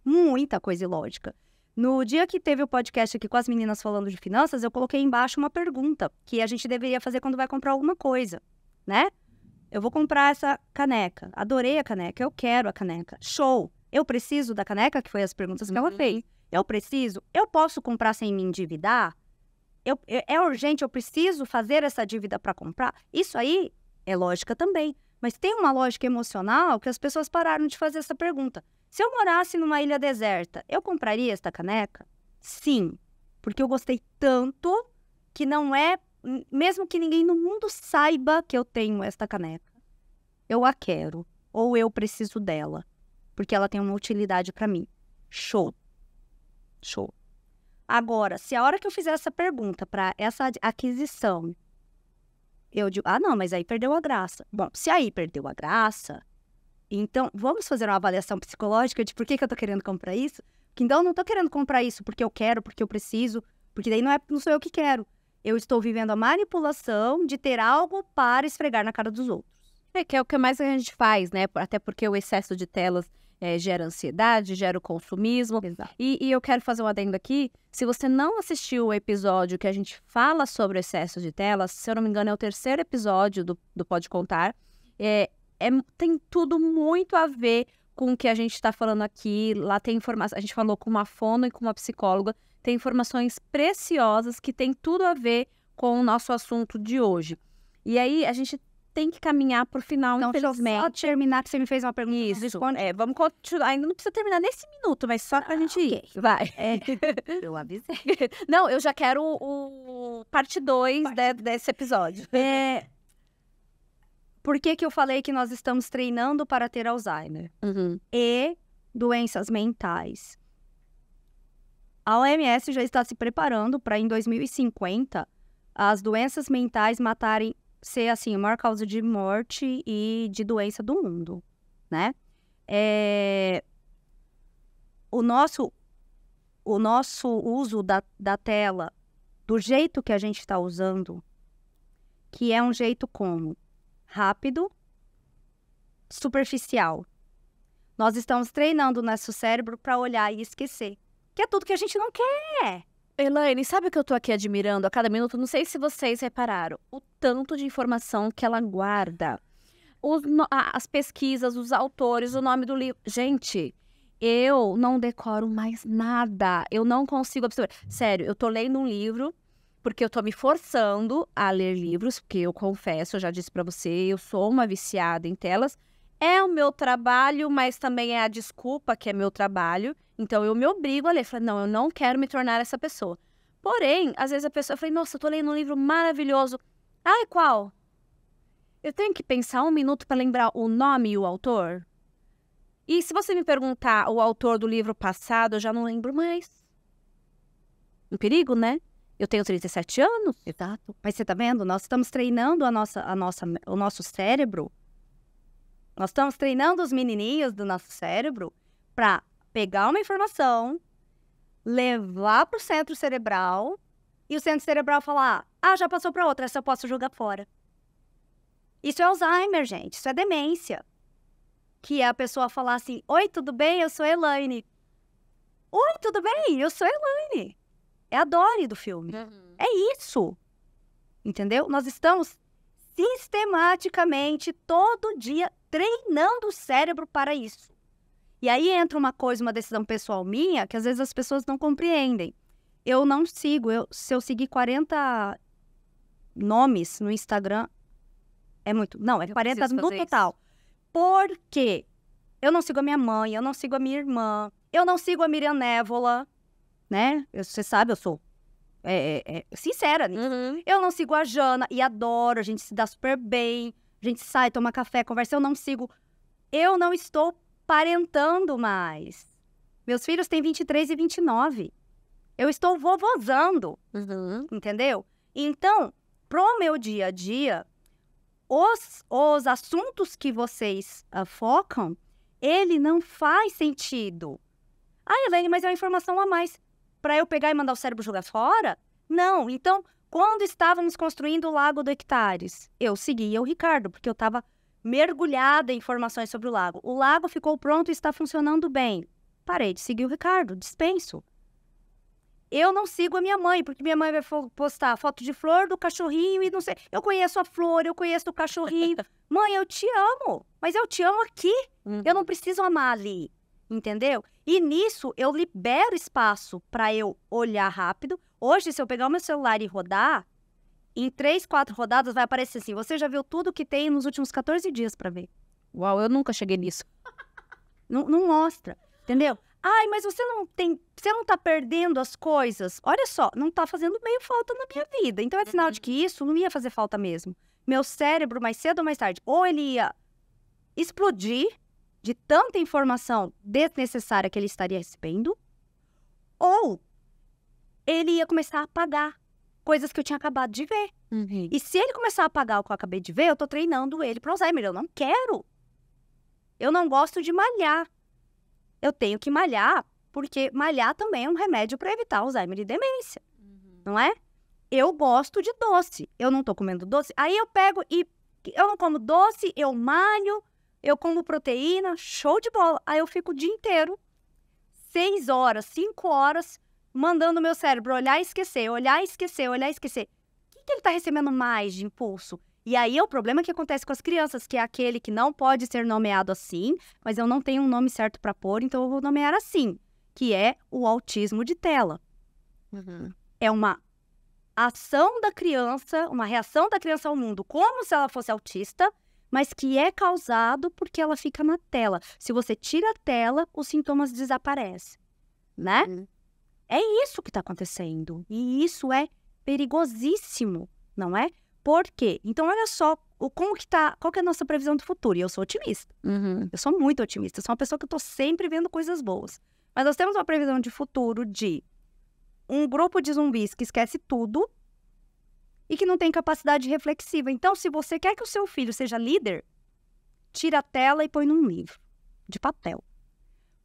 Muita coisa ilógica. No dia que teve o podcast aqui com as meninas falando de finanças, eu coloquei embaixo uma pergunta que a gente deveria fazer quando vai comprar alguma coisa, né? Eu vou comprar essa caneca. Adorei a caneca, eu quero a caneca. Show! Eu preciso da caneca, que foi as perguntas que ela fez. Eu preciso? Eu posso comprar sem me endividar? É urgente, eu preciso fazer essa dívida para comprar? Isso aí é lógica também. Mas tem uma lógica emocional que as pessoas pararam de fazer essa pergunta. Se eu morasse numa ilha deserta, eu compraria esta caneca? Sim, porque eu gostei tanto que não é... Mesmo que ninguém no mundo saiba que eu tenho esta caneca, eu a quero, ou eu preciso dela, porque ela tem uma utilidade para mim. Show. Show. Agora, se a hora que eu fizer essa pergunta para essa aquisição, eu digo, não, mas aí perdeu a graça. Bom, se aí perdeu a graça, então vamos fazer uma avaliação psicológica de por que eu tô querendo comprar isso? Porque então eu não tô querendo comprar isso porque eu quero, porque eu preciso, porque daí não sou eu que quero. Eu estou vivendo a manipulação de ter algo para esfregar na cara dos outros. Que é o que mais a gente faz, né? Até porque o excesso de telas gera ansiedade, gera o consumismo. Exato. E eu quero fazer um adendo aqui. Se você não assistiu o episódio que a gente fala sobre o excesso de telas, se eu não me engano é o 3º episódio do Pode Contar, tem tudo muito a ver com o que a gente está falando aqui. Lá tem informação, a gente falou com uma fono e com uma psicóloga, tem informações preciosas que tem tudo a ver com o nosso assunto de hoje. E aí a gente tem que caminhar para o final, então, infelizmente. Só terminar que você me fez uma pergunta. Isso, vamos continuar. Ainda não precisa terminar nesse minuto, mas só pra gente ir. Vai. Eu avisei. Não, eu já quero o parte 2 desse episódio. Por que eu falei que nós estamos treinando para ter Alzheimer? E doenças mentais. A OMS já está se preparando para, em 2050, as doenças mentais ser, assim, a maior causa de morte e de doença do mundo, né? O nosso uso da tela, do jeito que a gente está usando, que é um jeito como? Rápido, superficial. Nós estamos treinando o nosso cérebro para olhar e esquecer, que é tudo que a gente não quer. Elaine, sabe o que eu tô aqui admirando a cada minuto? Não sei se vocês repararam, o tanto de informação que ela guarda. As pesquisas, os autores, o nome do livro. Gente, eu não decoro mais nada. Eu não consigo absorver. Sério, eu tô lendo um livro porque eu tô me forçando a ler livros, porque eu confesso, eu já disse pra você, eu sou uma viciada em telas. É o meu trabalho, mas também é a desculpa que é meu trabalho. Então, eu me obrigo a ler. Falei, não, eu não quero me tornar essa pessoa. Porém, às vezes eu falei, nossa, eu tô lendo um livro maravilhoso. Ai, qual? Eu tenho que pensar um minuto para lembrar o nome e o autor? E se você me perguntar o autor do livro passado, eu já não lembro mais. Um perigo, né? Eu tenho 37 anos. Exato. Mas você tá vendo? Nós estamos treinando o nosso cérebro. Nós estamos treinando os menininhos do nosso cérebro para pegar uma informação, levar para o centro cerebral e o centro cerebral falar, já passou para outra, essa eu posso jogar fora. Isso é Alzheimer, gente. Isso é demência. Que é a pessoa falar assim, oi, tudo bem? Eu sou a Elaine. Oi, tudo bem? Eu sou a Elaine. É a Dory do filme. É isso. Entendeu? Nós estamos sistematicamente, todo dia, treinando o cérebro para isso. E aí entra uma decisão pessoal minha, que às vezes as pessoas não compreendem. Eu não sigo, se eu seguir 40 nomes no Instagram, é muito. Não, é 40 no total. Por quê? Eu não sigo a minha mãe, eu não sigo a minha irmã, eu não sigo a Miriam Névola, né? Você sabe, eu sou sincera nisso. Eu não sigo a Jana e adoro, a gente se dá super bem, a gente sai, toma café, conversa. Eu não estou parentando mais. Meus filhos têm 23 e 29. Eu estou vovozando, entendeu? Então, pro meu dia a dia, os assuntos que vocês focam, ele não faz sentido. Elaine, mas é uma informação a mais. Para eu pegar e mandar o cérebro jogar fora? Não. Então, quando estávamos construindo o Lago do Hectares, eu seguia o Ricardo, porque eu estava mergulhada em informações sobre o lago. O lago ficou pronto e está funcionando bem. Parei de seguir o Ricardo, dispenso. Eu não sigo a minha mãe, porque minha mãe vai postar foto de flor do cachorrinho e não sei. Eu conheço a flor, eu conheço o cachorrinho. Mãe, eu te amo, mas eu te amo aqui. Eu não preciso amar ali, entendeu? E nisso eu libero espaço para eu olhar rápido. Hoje, se eu pegar o meu celular e rodar, em 3, 4 rodadas vai aparecer assim, você já viu tudo que tem nos últimos 14 dias para ver. Uau, eu nunca cheguei nisso. Não mostra, entendeu? Mas você não tá perdendo as coisas. Olha só, não tá fazendo meio falta na minha vida. Então é sinal de que isso não ia fazer falta mesmo. Meu cérebro, mais cedo ou mais tarde, ou ele ia explodir de tanta informação desnecessária que ele estaria recebendo, ou ele ia começar a apagar coisas que eu tinha acabado de ver. E se ele começar a apagar o que eu acabei de ver, eu tô treinando ele para Alzheimer. Eu não quero. Eu não gosto de malhar. Eu tenho que malhar, porque malhar também é um remédio para evitar Alzheimer e demência. Não é? Eu gosto de doce. Eu não tô comendo doce. Aí eu pego e eu não como doce, eu malho, eu como proteína, show de bola. Aí eu fico o dia inteiro, 6 horas, 5 horas, mandando o meu cérebro olhar e esquecer, olhar e esquecer, olhar e esquecer. O que ele tá recebendo mais de impulso? E aí é o problema que acontece com as crianças, que é aquele que não pode ser nomeado assim, mas eu não tenho um nome certo para pôr, então eu vou nomear assim, que é o autismo de tela. É uma ação da criança, uma reação da criança ao mundo, como se ela fosse autista, mas que é causado porque ela fica na tela. Se você tira a tela, os sintomas desaparecem, né? É isso que está acontecendo. E isso é perigosíssimo, não é? Por quê? Então, olha só, qual que é a nossa previsão do futuro? E eu sou otimista. Eu sou muito otimista. Eu sou uma pessoa que eu tô sempre vendo coisas boas. Mas nós temos uma previsão de futuro de um grupo de zumbis que esquece tudo e que não tem capacidade reflexiva. Então, se você quer que o seu filho seja líder, tira a tela e põe num livro de papel.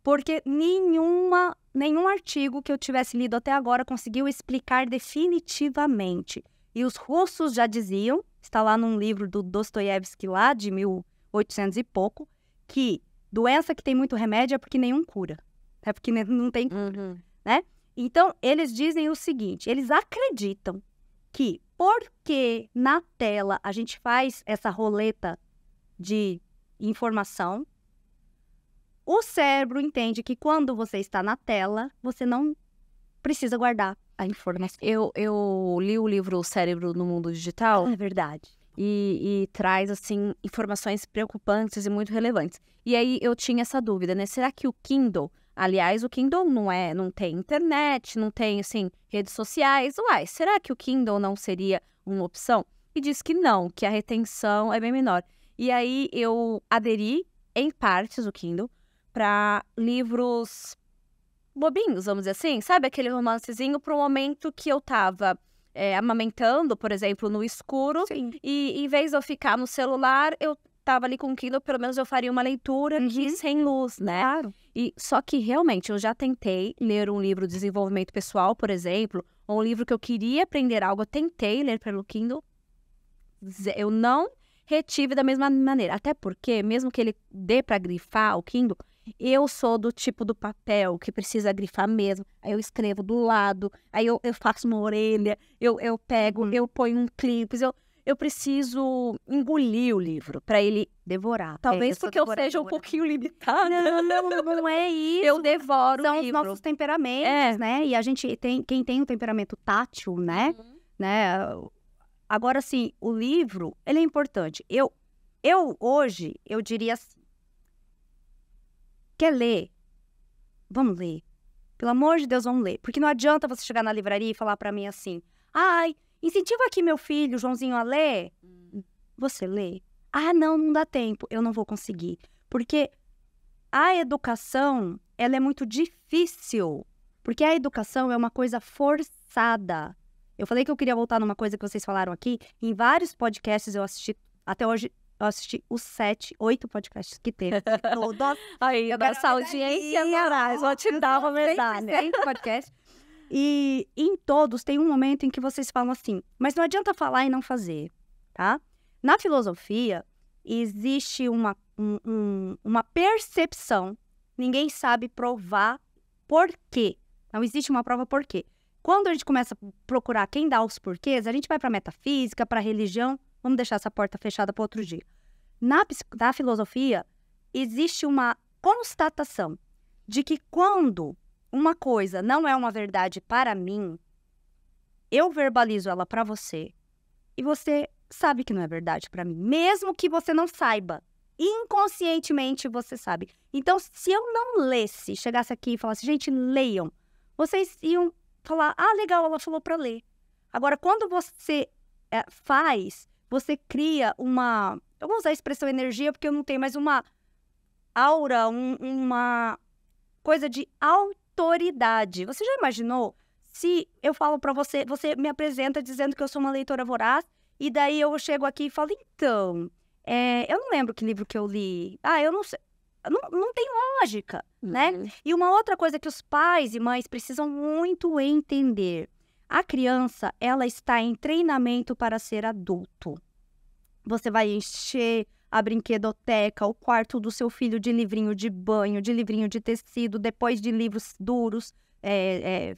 Porque nenhum artigo que eu tivesse lido até agora conseguiu explicar definitivamente. E os russos já diziam, está lá num livro do Dostoiévski lá, de 1800 e pouco, que doença que tem muito remédio é porque nenhum cura. É porque não tem cura, né? Então, eles dizem o seguinte, eles acreditam que porque na tela a gente faz essa roleta de informação, o cérebro entende que quando você está na tela, você não precisa guardar a informação. Eu li o livro O Cérebro no Mundo Digital. É verdade. E traz, assim, informações preocupantes e muito relevantes. E aí eu tinha essa dúvida, né? Será que o Kindle... Aliás, o Kindle não tem internet, não tem, assim, redes sociais. Uai, será que o Kindle não seria uma opção? E diz que não, que a retenção é bem menor. E aí eu aderi, em partes, o Kindle, para livros bobinhos, vamos dizer assim. Sabe aquele romancezinho para o momento que eu tava amamentando, por exemplo, no escuro. Sim. E em vez de eu ficar no celular, eu tava ali com o Kindle, pelo menos eu faria uma leitura aqui sem luz, né? Claro. Só que realmente eu já tentei ler um livro de desenvolvimento pessoal, por exemplo, ou um livro que eu queria aprender algo, eu tentei ler pelo Kindle, eu não retive da mesma maneira. Até porque, mesmo que ele dê para grifar o Kindle, eu sou do tipo do papel que precisa grifar mesmo. Aí eu escrevo do lado, aí eu faço uma orelha, eu pego, eu ponho um clipe, eu preciso engolir o livro para ele devorar. Talvez porque eu seja um pouquinho limitada. Não é isso. Eu devoro São o livro. os nossos temperamentos, né? E a gente quem tem o temperamento tátil, né? Agora, assim, o livro, ele é importante. Hoje, eu diria assim, quer ler? Vamos ler. Pelo amor de Deus, vamos ler. Porque não adianta você chegar na livraria e falar pra mim assim, ai, incentiva aqui meu filho, Joãozinho, a ler. Você lê? Ah, não dá tempo. Eu não vou conseguir. Porque a educação, ela é muito difícil. Porque a educação é uma coisa forçada. Eu falei que eu queria voltar numa coisa que vocês falaram aqui. Em vários podcasts eu assisti, até hoje, eu assisti os 8 podcasts que teve. Aí, essa audiência, Marais, vou te dar uma medalha. 100 podcasts. E em todos tem um momento em que vocês falam assim, mas não adianta falar e não fazer, tá? Na filosofia, existe uma percepção, ninguém sabe provar por quê. Não existe uma prova por quê. Quando a gente começa a procurar quem dá os porquês, a gente vai para metafísica, para religião. Vamos deixar essa porta fechada para outro dia. Na filosofia, existe uma constatação de que quando uma coisa não é uma verdade para mim, eu verbalizo ela para você e você sabe que não é verdade para mim, mesmo que você não saiba. Inconscientemente você sabe. Então, se eu não lesse, chegasse aqui e falasse, gente, leiam, vocês iam falar, ah, legal, ela falou para ler. Agora, quando você faz, você cria uma... Eu vou usar a expressão energia porque eu não tenho mais uma aura, uma coisa de autoridade. Você já imaginou se eu falo pra você, você me apresenta dizendo que eu sou uma leitora voraz, e daí eu chego aqui e falo, então, eu não lembro que livro que eu li. Ah, eu não sei. Não tem lógica, né? E uma outra coisa que os pais e mães precisam muito entender. A criança, ela está em treinamento para ser adulto. Você vai encher a brinquedoteca, o quarto do seu filho de livrinho de banho, de livrinho de tecido, depois de livros duros,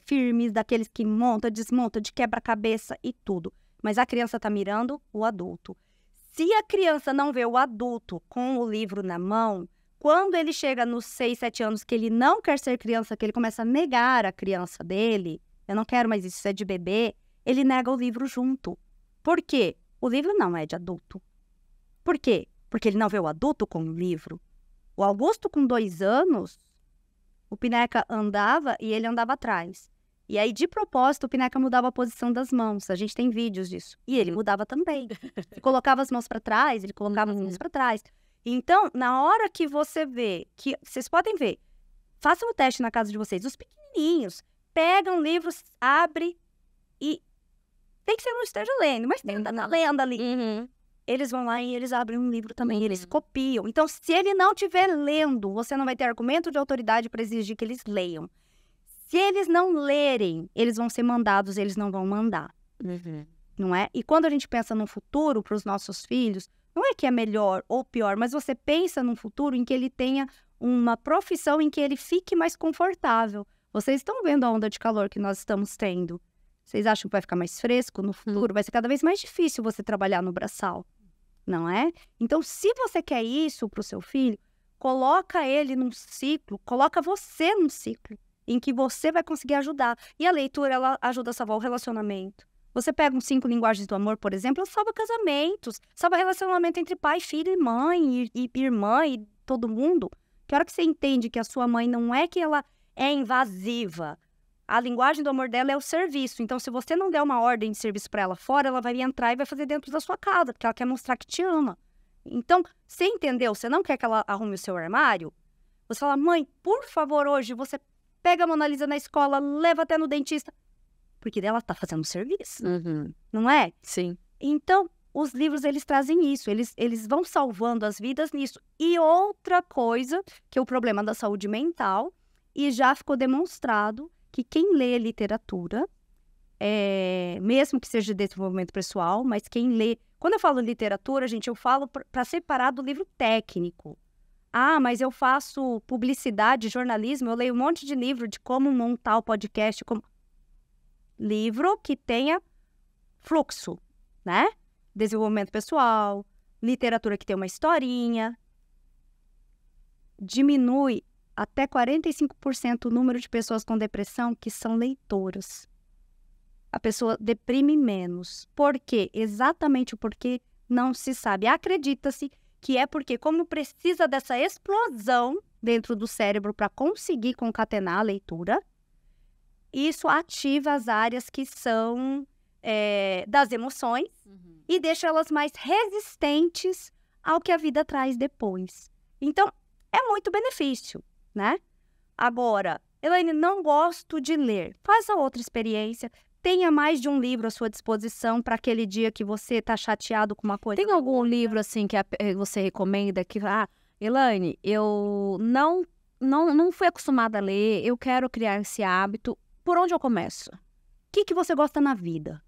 firmes, daqueles que monta, desmonta, de quebra-cabeça e tudo. Mas a criança está mirando o adulto. Se a criança não vê o adulto com o livro na mão, quando ele chega nos 6, 7 anos que ele não quer ser criança, que ele começa a negar a criança dele, eu não quero mais isso é de bebê, ele nega o livro junto. Por quê? O livro não é de adulto. Por quê? Porque ele não vê o adulto com o livro. O Augusto, com 2 anos, o Pineca andava e ele andava atrás. E aí, de propósito, o Pineca mudava a posição das mãos. A gente tem vídeos disso. E ele mudava também. Colocava as mãos para trás, ele colocava as mãos para trás. Então, na hora que você vê, que vocês podem ver, façam o teste na casa de vocês. Os pequenininhos pegam livros, abrem e... Tem que ser não esteja lendo, mas tem na lenda ali. Eles vão lá e eles abrem um livro também, eles copiam. Então, se ele não estiver lendo, você não vai ter argumento de autoridade para exigir que eles leiam. Se eles não lerem, eles vão ser mandados, eles não vão mandar. Não é? E quando a gente pensa no futuro para os nossos filhos, não é que é melhor ou pior, mas você pensa num futuro em que ele tenha uma profissão em que ele fique mais confortável. Vocês estão vendo a onda de calor que nós estamos tendo. Vocês acham que vai ficar mais fresco no futuro? Vai ser cada vez mais difícil você trabalhar no braçal, não é? Então, se você quer isso para o seu filho, coloca ele num ciclo, coloca você num ciclo em que você vai conseguir ajudar. E a leitura, ela ajuda a salvar o relacionamento. Você pega uns 5 linguagens do amor, por exemplo, ela salva casamentos, salva relacionamento entre pai, filho e mãe, e irmã e todo mundo. Que hora que você entende que a sua mãe não é que ela é invasiva, a linguagem do amor dela é o serviço. Então, se você não der uma ordem de serviço para ela fora, ela vai entrar e vai fazer dentro da sua casa, porque ela quer mostrar que te ama. Então, você entendeu? Você não quer que ela arrume o seu armário? Você fala, mãe, por favor, hoje você pega a Mona Lisa na escola, leva até no dentista. Porque dela tá fazendo serviço, não é? Sim. Então, os livros, eles trazem isso, eles vão salvando as vidas nisso. E outra coisa, que é o problema da saúde mental, e já ficou demonstrado que quem lê literatura, mesmo que seja de desenvolvimento pessoal, mas quem lê... Quando eu falo literatura, gente, eu falo para separar do livro técnico. Ah, mas eu faço publicidade, jornalismo, eu leio um monte de livro de como montar o podcast, livro que tenha fluxo, né? desenvolvimento pessoal, literatura que tem uma historinha. Diminui até 45% o número de pessoas com depressão que são leitoras. A pessoa deprime menos. Por quê? Exatamente o porquê não se sabe. Acredita-se que é porque, como precisa dessa explosão dentro do cérebro para conseguir concatenar a leitura, isso ativa as áreas que são das emoções e deixa elas mais resistentes ao que a vida traz depois. Então, é muito benefício, né? Agora, Elaine, não gosto de ler. Faz a outra experiência. Tenha mais de um livro à sua disposição para aquele dia que você está chateado com uma coisa. Tem algum livro, assim, que você recomenda que... Elaine, eu não fui acostumada a ler, eu quero criar esse hábito. Por onde eu começo? O que você gosta na vida?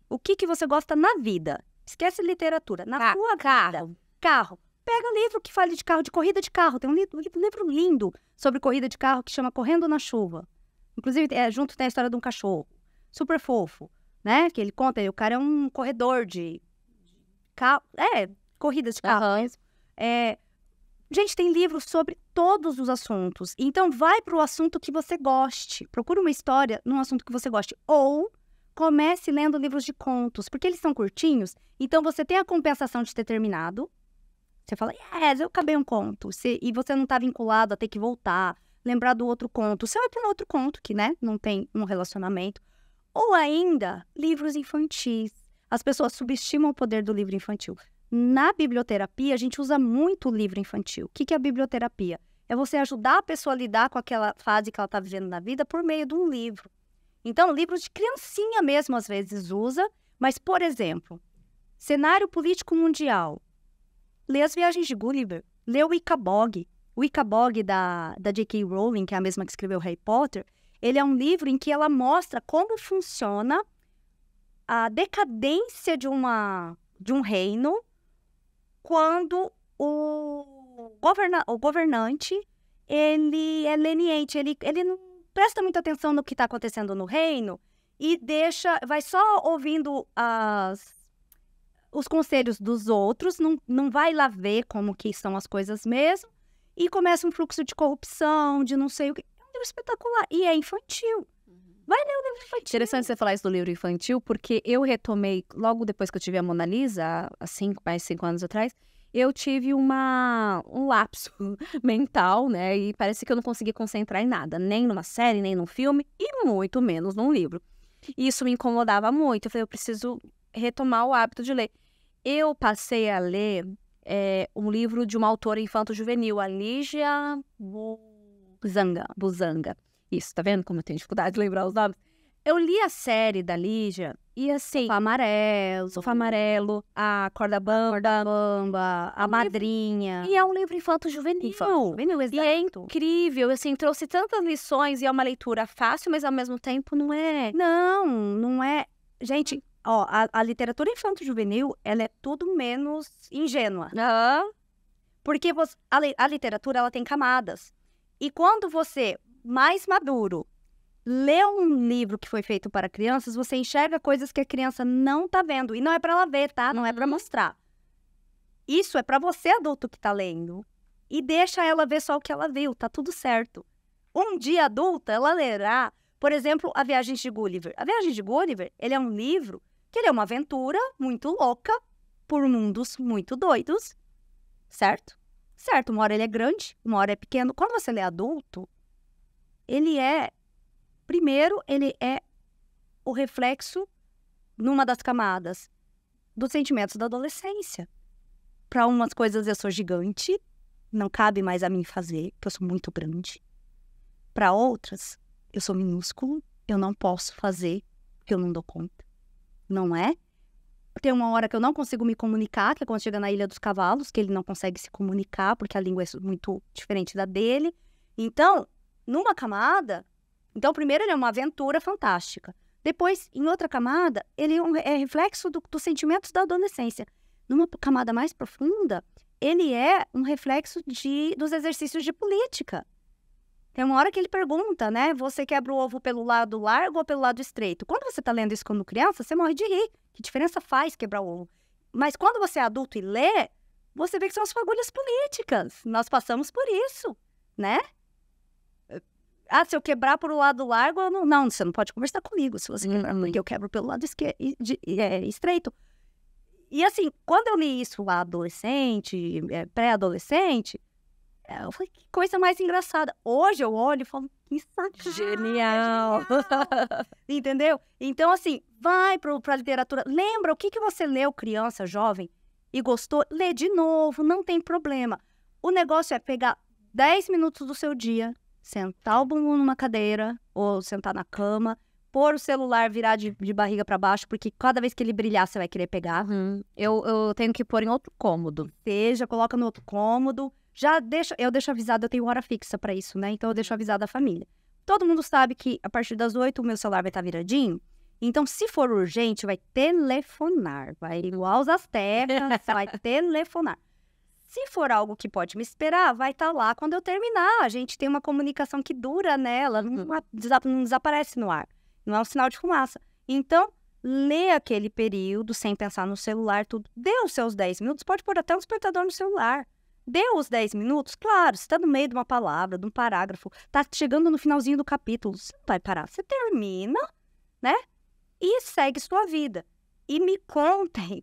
O que você gosta na vida? Esquece literatura. Na sua vida. Carro. Pega livro que fale de carro, de corrida de carro. Tem um livro lindo sobre corrida de carro que chama Correndo na Chuva. Inclusive, junto tem a história de um cachorro. Super fofo, né? Que ele conta, o cara é um corredor de carro. Corridas de carro mesmo. Gente, tem livros sobre todos os assuntos. Então, vai para o assunto que você goste. Procura uma história num assunto que você goste. Ou comece lendo livros de contos, porque eles são curtinhos. Então, você tem a compensação de ter terminado. Você fala, eu acabei um conto. E você não está vinculado a ter que voltar, lembrar do outro conto. Você vai para um outro conto que, né, não tem um relacionamento. Ou ainda, livros infantis. As pessoas subestimam o poder do livro infantil. Na biblioterapia, a gente usa muito o livro infantil. O que é a biblioterapia? É você ajudar a pessoa a lidar com aquela fase que ela está vivendo na vida por meio de um livro. Então, livros de criancinha mesmo, às vezes, usa. Mas, por exemplo, cenário político mundial. Lê As Viagens de Gulliver. Lê o Icabog. O Icabog da J.K. Rowling, que é a mesma que escreveu Harry Potter, ele é um livro em que ela mostra como funciona a decadência de um reino quando o governante, ele é leniente, ele não presta muita atenção no que está acontecendo no reino e vai só ouvindo os conselhos dos outros, não vai lá ver como que são as coisas mesmo, e começa um fluxo de corrupção, de não sei o que. É um livro espetacular, e é infantil. Vai ler o livro infantil. Interessante você falar isso do livro infantil, porque eu retomei, logo depois que eu tive a Mona Lisa, há mais de 5 anos atrás, eu tive um lapso mental, né? E parece que eu não consegui concentrar em nada, nem numa série, nem num filme, e muito menos num livro. E isso me incomodava muito. Eu falei, eu preciso retomar o hábito de ler. Eu passei a ler um livro de uma autora infanto-juvenil, a Lígia Buzanga. Isso, tá vendo como eu tenho dificuldade de lembrar os nomes? Eu li a série da Lígia e assim... Sofá Amarelo, a Corda Bamba, a Madrinha. E é um livro infanto-juvenil. Exato. E é incrível, assim, trouxe tantas lições e é uma leitura fácil, mas ao mesmo tempo não é... Não é... Gente, a literatura infanto-juvenil, ela é tudo menos ingênua. Porque a literatura, ela tem camadas. E quando você, mais maduro, lê um livro que foi feito para crianças, você enxerga coisas que a criança não tá vendo. E não é para ela ver, tá? Não é para mostrar. Isso é para você, adulto, que tá lendo. E deixa ela ver só o que ela viu, tá tudo certo. Um dia adulta, ela lerá, por exemplo, A Viagem de Gulliver. A Viagem de Gulliver, ele é um livro que ele é uma aventura muito louca por mundos muito doidos, certo? Certo, uma hora ele é grande, uma hora é pequeno. Quando você lê adulto, primeiro, ele é o reflexo, numa das camadas, dos sentimentos da adolescência. Para umas coisas eu sou gigante, não cabe mais a mim fazer, porque eu sou muito grande. Para outras, eu sou minúsculo, eu não posso fazer, porque eu não dou conta. Não é? Tem uma hora que eu não consigo me comunicar, que é quando chega na Ilha dos Cavalos, que ele não consegue se comunicar, porque a língua é muito diferente da dele. Então, numa camada... Então, primeiro, ele é uma aventura fantástica. Depois, em outra camada, ele é reflexo dos sentimentos da adolescência. Numa camada mais profunda, ele é um reflexo dos exercícios de política. Tem uma hora que ele pergunta, né? Você quebra o ovo pelo lado largo ou pelo lado estreito? Quando você está lendo isso como criança, você morre de rir. Que diferença faz quebrar o ovo? Mas quando você é adulto e lê, você vê que são as fagulhas políticas. Nós passamos por isso, né? Ah, se eu quebrar por um lado largo, eu não... Não, você não pode conversar comigo se você quebrar, porque eu quebro pelo lado estreito. E assim, quando eu li isso lá adolescente, pré-adolescente, eu falei, que coisa mais engraçada. Hoje eu olho e falo, que sacada. Genial! Entendeu? Então, assim, vai pra literatura. Lembra o que você leu criança, jovem, e gostou? Lê de novo, não tem problema. O negócio é pegar 10 minutos do seu dia, sentar o bumbum numa cadeira ou sentar na cama, pôr o celular, virar de barriga pra baixo, porque cada vez que ele brilhar, você vai querer pegar. Eu tenho que pôr em outro cômodo. Coloca no outro cômodo. Eu deixo avisado, eu tenho hora fixa pra isso, né? Então eu deixo avisado a família. Todo mundo sabe que a partir das 8 o meu celular vai estar viradinho. Então, se for urgente, vai telefonar. Vai igual os astecas, vai telefonar. Se for algo que pode me esperar, vai estar lá quando eu terminar. A gente tem uma comunicação que dura nela, não desaparece no ar. Não é um sinal de fumaça. Então, lê aquele período sem pensar no celular, tudo. Dê os seus 10 minutos, pode pôr até um despertador no celular. Dê os 10 minutos, claro, você está no meio de uma palavra, de um parágrafo, está chegando no finalzinho do capítulo, você não vai parar. Você termina, né? E segue sua vida. E me contem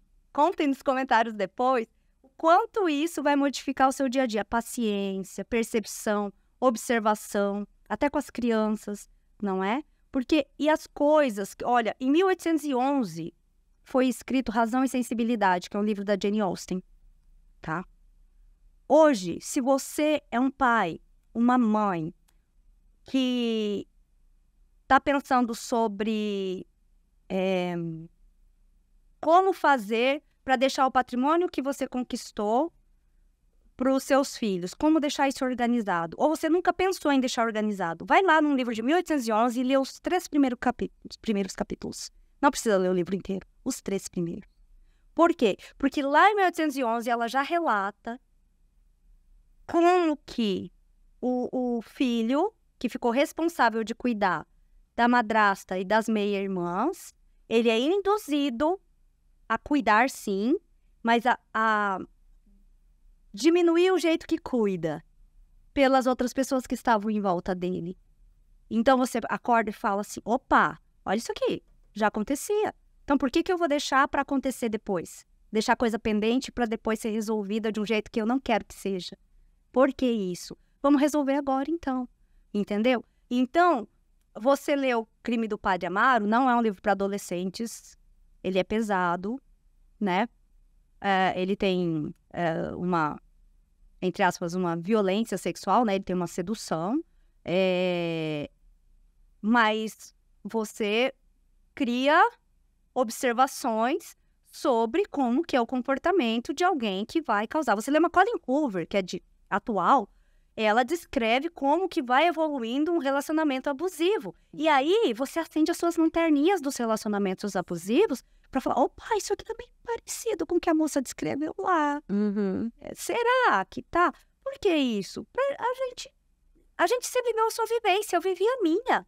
nos comentários depois, o quanto isso vai modificar o seu dia a dia. Paciência, percepção, observação, até com as crianças, não é? Porque, e as coisas, olha, em 1811 foi escrito Razão e Sensibilidade, que é um livro da Jane Austen, tá? Hoje, se você é um pai, uma mãe, que está pensando sobre como fazer para deixar o patrimônio que você conquistou para os seus filhos, como deixar isso organizado, ou você nunca pensou em deixar organizado, vai lá num livro de 1811 e lê os 3 primeiros capítulos. Não precisa ler o livro inteiro, os 3 primeiros. Por quê? Porque lá em 1811 ela já relata como que o filho, que ficou responsável de cuidar da madrasta e das meia-irmãs, ele é induzido a cuidar, sim, mas a diminuir o jeito que cuida pelas outras pessoas que estavam em volta dele. Então você acorda e fala assim, opa, olha isso aqui, já acontecia. Então por que eu vou deixar para acontecer depois? Deixar coisa pendente para depois ser resolvida de um jeito que eu não quero que seja. Por que isso? Vamos resolver agora, então. Entendeu? Então, você leu Crime do Padre Amaro, não é um livro para adolescentes. Ele é pesado, né? Ele tem uma, entre aspas, uma violência sexual, né? Ele tem uma sedução. Mas você cria observações sobre como que é o comportamento de alguém que vai causar. Você lê Colleen Hoover, que é atual, ela descreve como que vai evoluindo um relacionamento abusivo. E aí, você acende as suas lanterninhas dos relacionamentos abusivos para falar, opa, isso aqui tá bem parecido com o que a moça descreveu lá. Será que tá? Por que isso? A gente se viveu a sua vivência, eu vivi a minha,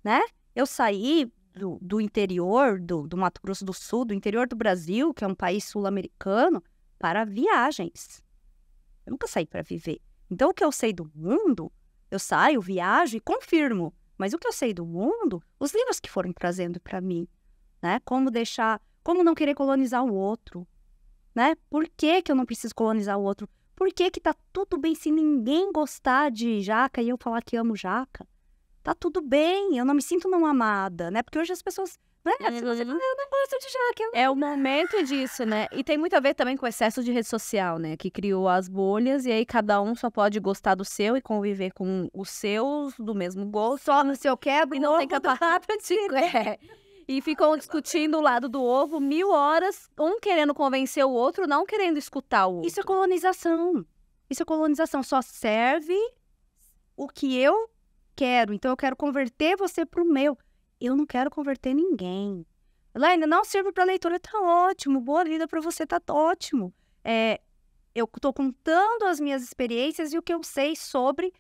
né? Eu saí do interior, do Mato Grosso do Sul, do interior do Brasil, que é um país sul-americano, para viagens. Eu nunca saí para viver. Então, o que eu sei do mundo, eu saio, viajo e confirmo. Mas o que eu sei do mundo, os livros que foram trazendo para mim, né? Como não querer colonizar o outro, né? Por que eu não preciso colonizar o outro? Por que tá tudo bem se ninguém gostar de jaca e eu falar que amo jaca? Tá tudo bem, eu não me sinto não amada, né? Porque hoje as pessoas... Se você fala, eu não gosto de jaca. É o momento disso, né? E tem muito a ver também com o excesso de rede social, né? Que criou as bolhas e aí cada um só pode gostar do seu e conviver com os seus do mesmo gosto. Só no seu quebra e não tem capacidade. E ficam discutindo o lado do ovo 1000 horas, um querendo convencer o outro, não querendo escutar o outro. Isso é colonização. Isso é colonização. Só serve o que eu quero. Então eu quero converter você pro meu. Eu não quero converter ninguém. Laine, não sirvo para leitura, tá ótimo. Boa vida para você, tá ótimo. Eu tô contando as minhas experiências e o que eu sei sobre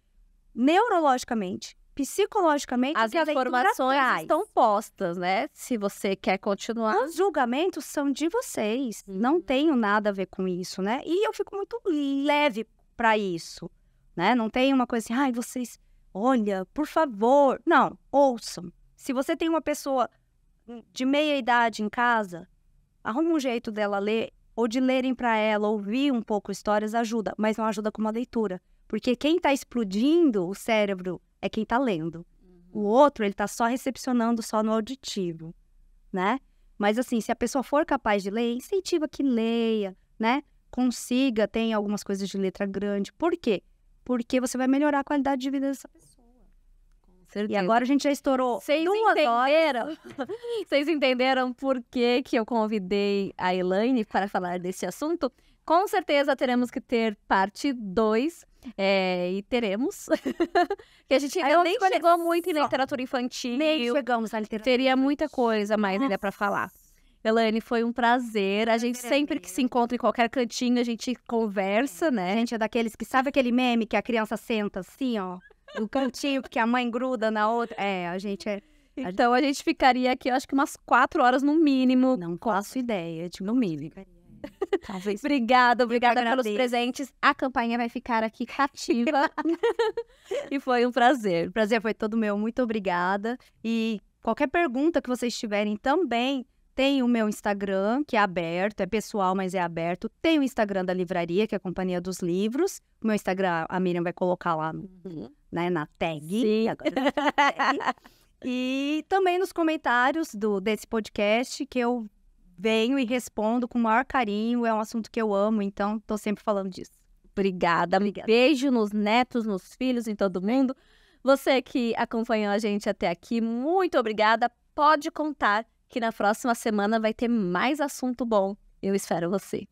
neurologicamente, psicologicamente As o que a leitura informações traz. estão postas, né? Se você quer continuar. Os julgamentos são de vocês. Não tenho nada a ver com isso, né? E eu fico muito leve para isso, né? Não tem uma coisa assim, ai, vocês, olha, por favor. Não, ouçam. Se você tem uma pessoa de meia idade em casa, arruma um jeito dela ler, ou de lerem para ela, ouvir um pouco histórias, ajuda. Mas não ajuda com uma leitura. Porque quem está explodindo o cérebro é quem está lendo. O outro, ele está só recepcionando, só no auditivo, né? Mas assim, se a pessoa for capaz de ler, incentiva que leia, né? Consiga, tem algumas coisas de letra grande. Por quê? Porque você vai melhorar a qualidade de vida dessa pessoa. Com certeza. E agora a gente já estourou Vocês 2 horas. entenderam? Vocês entenderam por que eu convidei a Elaine para falar desse assunto? Com certeza teremos que ter parte 2. E teremos. Que a gente ainda nem chegou muito em literatura infantil. Nem chegamos na literatura. Teria muita coisa mais ainda para falar. Elaine, foi um prazer. A gente sempre que se encontra em qualquer cantinho, a gente conversa, A né? gente é daqueles que sabe aquele meme que a criança senta assim, ó, no cantinho, porque a mãe gruda na outra. A gente é. Então a gente ficaria aqui, eu acho que umas 4 horas no mínimo. Não faço ideia, no mínimo. Talvez. Obrigada pelos agradeço. presentes. A campainha vai ficar aqui cativa. E foi um prazer. O prazer foi todo meu, muito obrigada. E qualquer pergunta que vocês tiverem também, tem o meu Instagram, que é aberto, é pessoal, mas é aberto. Tem o Instagram da livraria, que é a Companhia dos Livros. O meu Instagram, a Miriam vai colocar lá, né, na tag. Sim. Agora, na tag. E também nos comentários desse podcast, que eu venho e respondo com o maior carinho. É um assunto que eu amo, então tô sempre falando disso. Obrigada. Um beijo nos netos, nos filhos, em todo mundo. Você que acompanhou a gente até aqui, muito obrigada. Pode contar que na próxima semana vai ter mais assunto bom. Eu espero você.